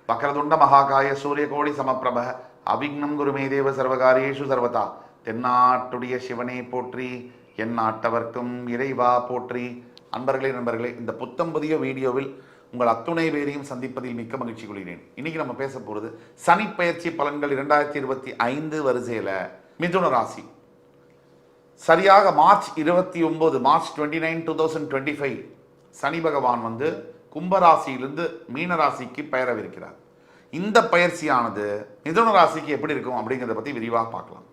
வக்ரதுண்ட மகாகாய சூரியகோடி சமப்பிரப அவிக்னம் குருமே தேவ சர்வகாரியேஷு சர்வதா. தென்னாட்டுடைய சிவனே போற்றி, என் நாட்டவர்க்கும் இறைவா போற்றி. நண்பர்களே, இந்த புத்தம் புதிய வீடியோவில் உங்கள் அத்துணை பேரையும் சந்திப்பதில் மிக்க மகிழ்ச்சி கொள்கிறேன். இன்னைக்கு நம்ம பேச போகிறது சனி பயிற்சி பலன்கள் 2025 வரிசையில் மிதுன ராசி. சரியாக மார்ச் 29, 2025 சனி பகவான் கும்பராசியிலிருந்து மீனராசிக்கு பெயரவிருக்கிறார். இந்த பயிற்சியானது மிதுன ராசிக்கு எப்படி இருக்கும் அப்படிங்கிறத பற்றி விரிவாக பார்க்கலாம்.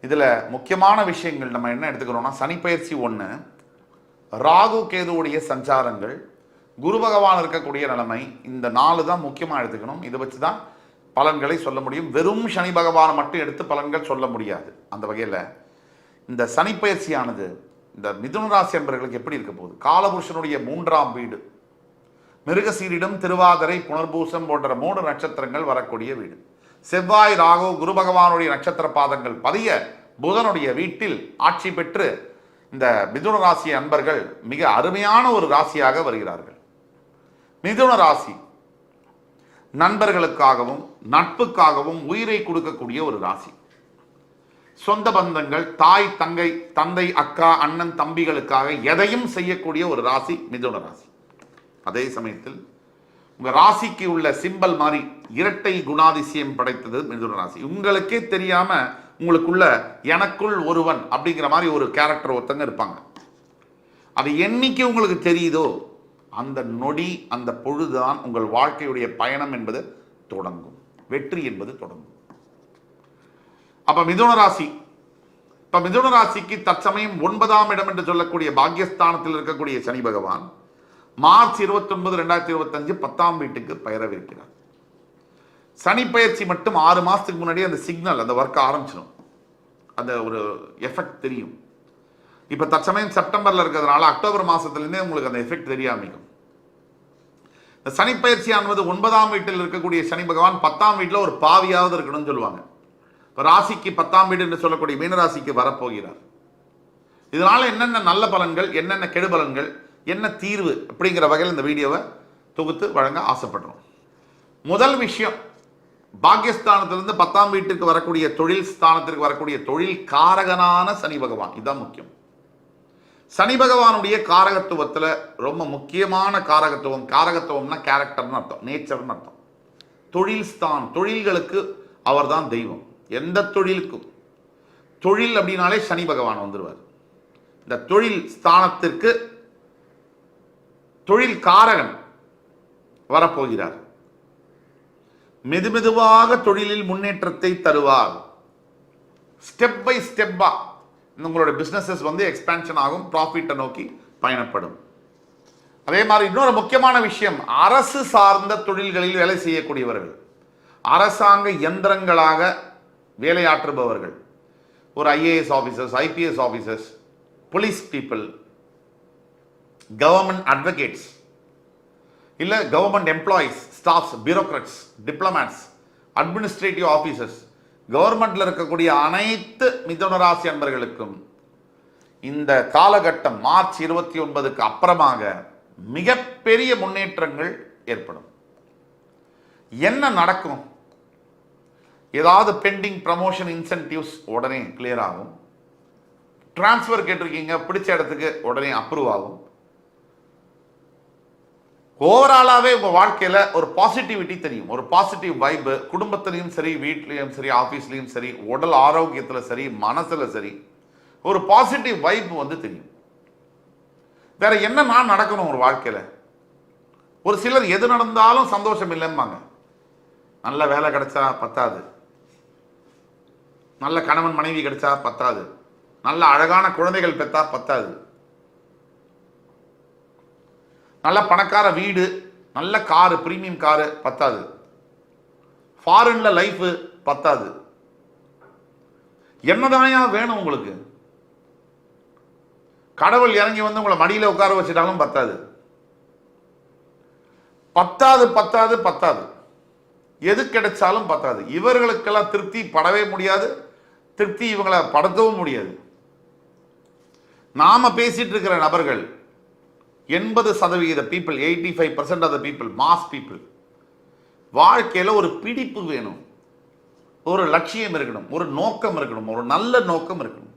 இதில் முக்கியமான விஷயங்கள் நம்ம என்ன எடுத்துக்கிறோம்னா, சனி பயிற்சி 1, ராகு கேதுவுடைய சஞ்சாரங்கள், குரு பகவான் இருக்கக்கூடிய நிலைமை, இந்த 4 தான் முக்கியமாக எடுத்துக்கணும். இதை வச்சு தான் பலன்களை சொல்ல முடியும். வெறும் சனி பகவானை மட்டும் எடுத்து பலன்கள் சொல்ல முடியாது. அந்த வகையில் இந்த சனி பயிற்சியானது இந்த மிதுன ராசி என்பவர்களுக்கு எப்படி இருக்க போகுது? காலபுருஷனுடைய 3ஆம் வீடு, மிருகசீரிடம், திருவாதிரை, புனர்பூசம் போன்ற 3 நட்சத்திரங்கள் வரக்கூடிய வீடு. செவ்வாய், ராகு, குரு பகவானுடைய நட்சத்திர பாதங்கள் பதிய புதனுடைய வீட்டில் ஆட்சி பெற்று இந்த மிதுன ராசி அன்பர்கள் மிக அருமையான ஒரு ராசியாக வருகிறார்கள். மிதுன ராசி நண்பர்களுக்காகவும் நட்புக்காகவும் உயிரை கொடுக்கக்கூடிய ஒரு ராசி. சொந்த பந்தங்கள், தாய், தந்தை, அக்கா, அண்ணன், தம்பிகளுக்காக எதையும் செய்யக்கூடிய ஒரு ராசி மிதுன ராசி. அதே சமயத்தில் உங்க ராசிக்கு உள்ள சிம்பல் மாதிரி இரட்டை குணாதிசயம் படைத்தது மிதுன ராசி. உங்களுக்கே தெரியாம உங்களுக்குள்ள எனக்குள் ஒருவன் அப்படிங்கிற மாதிரி ஒரு கேரக்டர் ஒருத்தங்க இருப்பாங்க. அது என்னைக்கு உங்களுக்கு தெரியுதோ அந்த நொடி, அந்த பொழுதுதான் உங்கள் வாழ்க்கையுடைய பயணம் என்பது தொடங்கும், வெற்றி என்பது தொடங்கும். அப்ப மிதுன ராசி, இப்ப மிதுன ராசிக்கு தற்சமயம் 9ஆம் இடம் என்று சொல்லக்கூடிய பாக்யஸ்தானத்தில் இருக்கக்கூடிய சனி பகவான் மார்ச் 29, 2025 10ஆம் வீட்டுக்கு பெயரவிருக்கிறார். சனி பயிற்சி மட்டும் 6 மாசத்துக்கு முன்னாடி அந்த சிக்னல், அந்த ஒர்க் ஆரம்பிச்சிடும், அந்த ஒரு எஃபெக்ட் தெரியும். இப்ப தற்சமயம் செப்டம்பர்ல இருக்கிறதுனால அக்டோபர் மாசத்திலிருந்தே உங்களுக்கு அந்த எஃபெக்ட் தெரிய ஆரம்பிக்கும். இந்த சனி பயிற்சியானது 9ஆம் வீட்டில் இருக்கக்கூடிய சனி பகவான் 10ஆம் வீட்டில் ஒரு பாவியாவது இருக்கணும்னு சொல்லுவாங்க. ராசிக்கு 10ஆம் வீடு என்று சொல்லக்கூடிய மீனராசிக்கு வரப்போகிறார். இதனால என்னென்ன நல்ல பலன்கள், என்னென்ன கெடு பலன்கள், என்ன தீர்வு அப்படிங்கிற வகையில் இந்த வீடியோவை தொகுத்து வழங்க ஆசைப்படுறோம். முதல் விஷயம், பாக்யஸ்தானத்திலிருந்து 10ஆம் வீட்டுக்கு வரக்கூடிய தொழில் ஸ்தானத்திற்கு வரக்கூடிய தொழில் காரகனான சனி பகவான். இதுதான் முக்கியம். சனி பகவானுடைய காரகத்துவத்தில் ரொம்ப முக்கியமான காரகத்துவம்னா கேரக்டர்னு அர்த்தம், நேச்சர்னு அர்த்தம். தொழில் ஸ்தானம், தொழில்களுக்கு அவர் தான் தெய்வம். எந்த தொழிலுக்கும் தொழில் அப்படின்னாலே சனி பகவான் வந்துடுவார். இந்த தொழில் ஸ்தானத்திற்கு தொழில் காரகன் வரப்போகிறார். மெதுமெதுவாக தொழிலில் முன்னேற்றத்தை தருவார். ஸ்டெப் பை ஸ்டெப்பா உங்களோட பிசினஸஸ் எக்ஸ்பான்ஷன் ஆகும், ப்ராஃபிட்டை நோக்கி பயணப்படும். அதே மாதிரி இன்னொரு முக்கியமான விஷயம், அரசு சார்ந்த தொழில்களில் வேலை செய்யக்கூடியவர்கள், அரசாங்க யந்திரங்களாக வேலையாற்றுபவர்கள், ஒரு IAS officers, IPS officers, police people, government advocates, இல்ல government employees, staffs, bureaucrats, diplomats, administrative officers, கவர்மெண்ட்ல இருக்கக்கூடிய அனைத்து மிதுன ராசி அன்பர்களுக்கும் இந்த காலகட்டம் மார்ச் 29க்கு அப்புறமாக மிகப்பெரிய முன்னேற்றங்கள் ஏற்படும். என்ன நடக்கும்? ஏதாவது பெண்டிங் ப்ரமோஷன், இன்சென்டிவ்ஸ் உடனே கிளியர் ஆகும். டிரான்ஸ்ஃபர் கேட்டிருக்கீங்க, பிடிச்ச இடத்துக்கு உடனே அப்ரூவ் ஆகும். ஓவராலாவே உங்க வாழ்க்கையில ஒரு பாசிட்டிவிட்டி தெரியும், ஒரு பாசிட்டிவ் வைப். குடும்பத்திலையும் சரி, வீட்லயும் சரி, ஆபீஸ்லயும் சரி, உடல் ஆரோக்கியத்துல சரி, மனசுல சரி, ஒரு பாசிட்டிவ் வைப் தெரியும். வேற என்ன நான் நடக்கணும் ஒரு வாழ்க்கையில? ஒரு சிலர் எது நடந்தாலும் சந்தோஷம் இல்லைம்பாங்க. நல்ல வேலை கிடைச்சா பத்தாது, நல்ல கணவன் மனைவி கிடைச்சா பத்தாது, நல்ல அழகான குழந்தைகள் பெற்றா பத்தாது, நல்ல பணக்கார வீடு, நல்ல காரு, பிரீமியம் காரு பத்தாது, ஃபாரின்ல லைஃப் பத்தாது. என்னதாயா வேணும் உங்களுக்கு? கடவுள் இறங்கி உங்களை மடியில உட்கார வச்சிட்டாலும் பத்தாது. பத்தாது. எது கிடைச்சாலும் பத்தாது. இவர்களுக்கெல்லாம் திருப்தி படவே முடியாது, திருப்தி இவங்களை படுத்தவும் முடியாது. நாம பேசிட்டு இருக்கிற நபர்கள் 80% people, 85% of the people, mass people, வாழ்க்கையில ஒரு பிடிப்பு வேணும், ஒரு லட்சியம் இருக்கணும், ஒரு நோக்கம் இருக்கணும், ஒரு நல்ல நோக்கம் இருக்கணும்.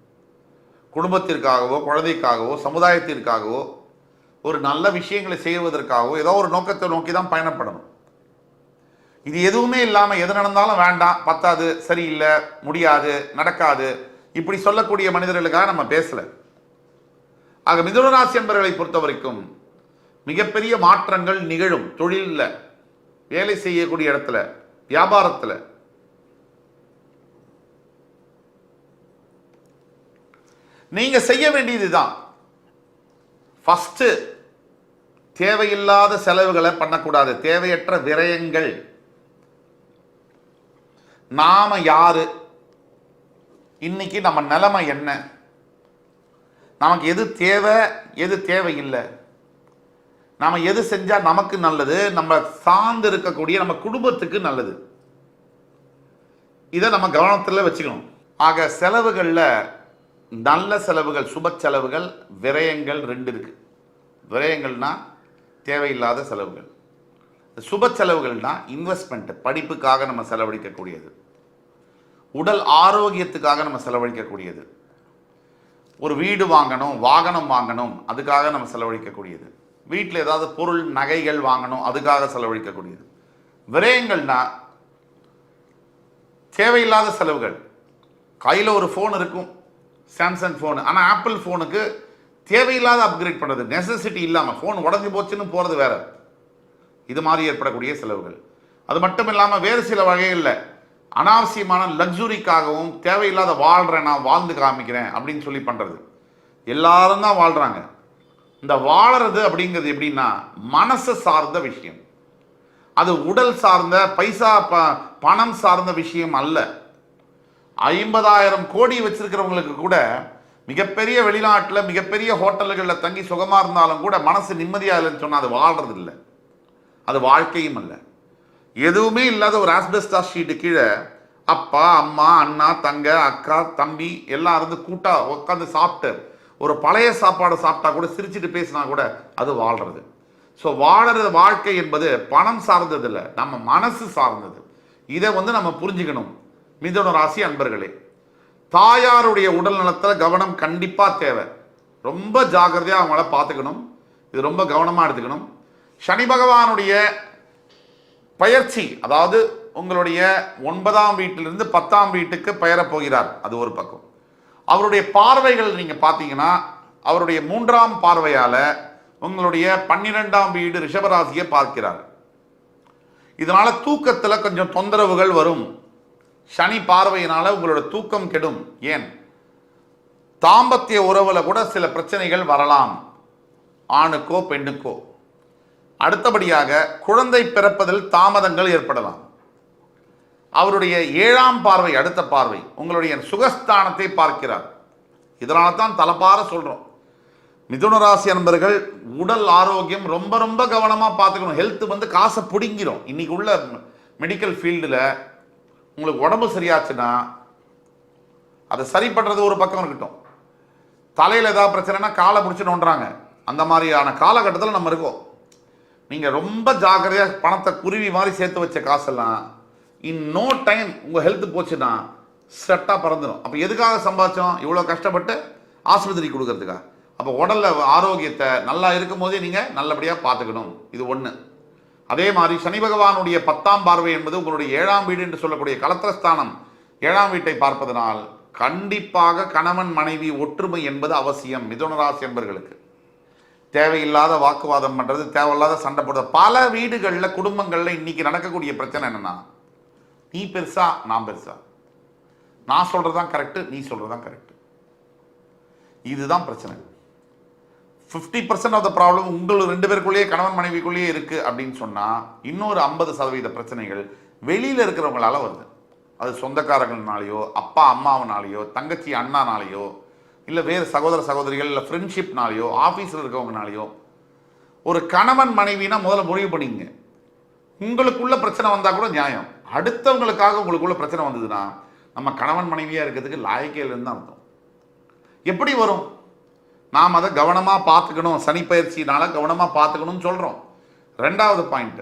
குடும்பத்திற்காகவோ, குழந்தைக்காகவோ, சமுதாயத்திற்காகவோ, ஒரு நல்ல விஷயங்களை செய்வதற்காகவோ ஏதோ ஒரு நோக்கத்தை நோக்கி தான் பயணப்படணும். இது எதுவுமே இல்லாமல் எது நடந்தாலும் வேண்டாம், பத்தாது, சரியில்லை, முடியாது, நடக்காது, இப்படி சொல்லக்கூடிய மனிதர்களுக்காக நம்ம பேசல. ஆக மிதுன ராசி என்பவர்களை பொறுத்த வரைக்கும் மிகப்பெரிய மாற்றங்கள் நிகழும். தொழிலில், வேலை செய்யக்கூடிய இடத்துல, வியாபாரத்தில். நீங்க செய்ய வேண்டியதுதான், ஃபர்ஸ்ட் தேவையில்லாத செலவுகளை பண்ணக்கூடாது, தேவையற்ற விரயங்கள். நாம யாரு, இன்னைக்கு நம்ம நிலைமை என்ன, நமக்கு எது தேவை எது தேவையில்லை, நாம எது செஞ்சா நமக்கு நல்லது, நம்ம சார்ந்து இருக்கக்கூடிய நம்ம குடும்பத்துக்கு நல்லது, இதை நம்ம கவனத்தில் வச்சுக்கணும். ஆக செலவுகளில் நல்ல செலவுகள், சுப செலவுகள், விரயங்கள் ரெண்டு இருக்கு. விரயங்கள்னா தேவையில்லாத செலவுகள், சுப செலவுகள்னா இன்வெஸ்ட்மெண்ட், படிப்புக்காக நம்ம செலவழிக்கக்கூடியது, உடல் ஆரோக்கியத்துக்காக நம்ம செலவழிக்கக்கூடியது, ஒரு வீடு வாங்கணும், வாகனம் வாங்கணும், அதுக்காக நம்ம செலவழிக்கக்கூடியது, வீட்டில் ஏதாவது பொருள் நகைகள் வாங்கணும், அதுக்காக செலவழிக்கக்கூடியது. விரயங்கள்னா தேவையில்லாத செலவுகள். கையில் ஒரு ஃபோன் இருக்கும், சாம்சங் ஃபோனு, ஆனால் ஆப்பிள் ஃபோனுக்கு தேவையில்லாத அப்கிரேட் பண்ணுறது, நெசசிட்டி இல்லாமல் ஃபோன் உடஞ்சி போச்சுன்னு போகிறது வேற. இது மாதிரி ஏற்படக்கூடிய செலவுகள். அது மட்டும் இல்லாமல் வேறு சில வகைகளில் அனாவசியமான லக்ஸுரிக்காகவும், தேவையில்லாத வாழ்கிறேன், நான் வாழ்ந்து காமிக்கிறேன் அப்படின்னு சொல்லி பண்ணுறது. எல்லாரும் தான் வாழ்கிறாங்க. இந்த வாழறது அப்படிங்கிறது எப்படின்னா மனசு சார்ந்த விஷயம், அது உடல் சார்ந்த பைசா பணம் சார்ந்த விஷயம் அல்ல. 50,000 கோடி வச்சிருக்கிறவங்களுக்கு கூட மிகப்பெரிய வெளிநாட்டில் மிகப்பெரிய ஹோட்டல்களில் தங்கி சுகமாக இருந்தாலும் கூட மனசு நிம்மதியாக இல்லைன்னு சொன்னால் அது வாழ்றது இல்லை, அது வாழ்க்கையும் அல்ல. எதுவுமே இல்லாத ஒரு ஆஸ்பெஸ்டாஸ் ஷீட்டு கீழே அப்பா, அம்மா, அண்ணா, தங்க, அக்கா, தம்பி எல்லாம் இருந்து கூட்டா உட்காந்து சாப்பிட்டு ஒரு பழைய சாப்பாடு சாப்பிட்டா கூட சிரிச்சுட்டு பேசினா கூட அது வாழ்றது. ஸோ வாழறது வாழ்க்கை என்பது பணம் சார்ந்தது இல்லை, நம்ம மனசு சார்ந்தது. இதை நம்ம புரிஞ்சுக்கணும். மிதுன ராசி அன்பர்களே, தாயாருடைய உடல் நலத்தில் கவனம் கண்டிப்பாக தேவை. ரொம்ப ஜாக்கிரதையாக அவங்கள பார்த்துக்கணும், இது ரொம்ப கவனமாக எடுத்துக்கணும். சனி பகவானுடைய பயிற்சி, அதாவது உங்களுடைய 9ஆம் வீட்டிலிருந்து 10ஆம் வீட்டுக்கு பெயரப் போகிறார், அது ஒரு பக்கம். அவருடைய பார்வைகள் நீங்க பார்த்தீங்கன்னா அவருடைய 3ஆம் பார்வையால உங்களுடைய 12ஆம் வீடு ரிஷபராசியை பார்க்கிறார். இதனால தூக்கத்துல கொஞ்சம் தொந்தரவுகள் வரும். சனி பார்வையினால உங்களோட தூக்கம் கெடும். ஏன், தாம்பத்திய உறவுல கூட சில பிரச்சனைகள் வரலாம், ஆணுக்கோ பெண்ணுக்கோ. அடுத்தபடியாக குழந்தை பிறப்பதில் தாமதங்கள் ஏற்படலாம். அவருடைய 7ஆம் பார்வை, அடுத்த பார்வை உங்களுடைய சுகஸ்தானத்தை பார்க்கிறார். இதனால தான் தலப்பார சொல்றோம், மிதுன ராசி அன்பர்கள் உடல் ஆரோக்கியம் ரொம்ப ரொம்ப கவனமாக பார்த்துக்கணும். ஹெல்த் காசை பிடிங்கிடும். இன்னைக்கு உள்ள மெடிக்கல் ஃபீல்டில் உங்களுக்கு உடம்பு சரியாச்சுன்னா அதை சரி பண்ணுறது ஒரு பக்கம் இருக்கட்டும், தலையில் ஏதாவது பிரச்சனைனா காலை பிடிச்சி நோண்டுறாங்க. அந்த மாதிரியான காலகட்டத்தில் நம்ம இருக்கோம். நீங்கள் ரொம்ப ஜாக்கிரதையாக பணத்தை குருவி மாதிரி சேர்த்து வச்ச காசெல்லாம் இன் நோ டைம் உங்கள் ஹெல்த் போச்சுன்னா செட்டாக பறந்துடும். அப்போ எதுக்காக சம்பாதிச்சோம், இவ்வளோ கஷ்டப்பட்டு ஆஸ்பத்திரி கொடுக்கறதுக்காக. அப்போ உடலில் ஆரோக்கியத்தை நல்லா இருக்கும் போதே நீங்கள் நல்லபடியாக பார்த்துக்கணும். இது ஒன்று. அதே மாதிரி சனி பகவானுடைய 10ஆம் பார்வை என்பது உங்களுடைய 7ஆம் வீடு என்று சொல்லக்கூடிய கலத்திரஸ்தானம், 7ஆம் வீட்டை பார்ப்பதனால் கண்டிப்பாக கணவன் மனைவி ஒற்றுமை என்பது அவசியம். மிதுன ராசி என்பர்களுக்கு தேவையில்லாத வாக்குவாதம் பண்ணுறது, தேவையில்லாத சண்டை போடுறது. பல வீடுகளில் குடும்பங்களில் இன்னைக்கு நடக்கக்கூடிய பிரச்சனை என்னன்னா, நீ பெருசா நான் பெருசா, நான் சொல்றதுதான் கரெக்டு நீ சொல்றதுதான் கரெக்டு, இதுதான் பிரச்சனை. 50% ஆஃப் த ப்ராப்ளம் உங்கள் 2 பேருக்குள்ளேயே கணவன் மனைவிக்குள்ளேயே இருக்கு அப்படின்னு சொன்னா, இன்னொரு 50% பிரச்சனைகள் வெளியில இருக்கிறவங்களால வருது. அது சொந்தக்காரங்களாலேயோ, அப்பா அம்மாவனாலேயோ, தங்கச்சி அண்ணானாலேயோ, இல்லை வேறு சகோதர சகோதரிகள், இல்லை ஃப்ரெண்ட்ஷிப்னாலேயோ, ஆஃபீஸில் இருக்கவங்கனாலேயோ. ஒரு கணவன் மனைவினா முதல்ல முடிவு பண்ணிங்க. உங்களுக்குள்ள பிரச்சனை வந்தால் கூட நியாயம், அடுத்தவங்களுக்காக உங்களுக்குள்ள பிரச்சனை வந்ததுன்னா நம்ம கணவன் மனைவியாக இருக்கிறதுக்கு லாயக்கையிலேருந்து தான் அர்த்தம். எப்படி வரும்? நாம் அதை கவனமாக பார்த்துக்கணும். சனி பயிற்சினால கவனமாக பார்த்துக்கணும்னு சொல்கிறோம். 2வது பாயிண்ட்,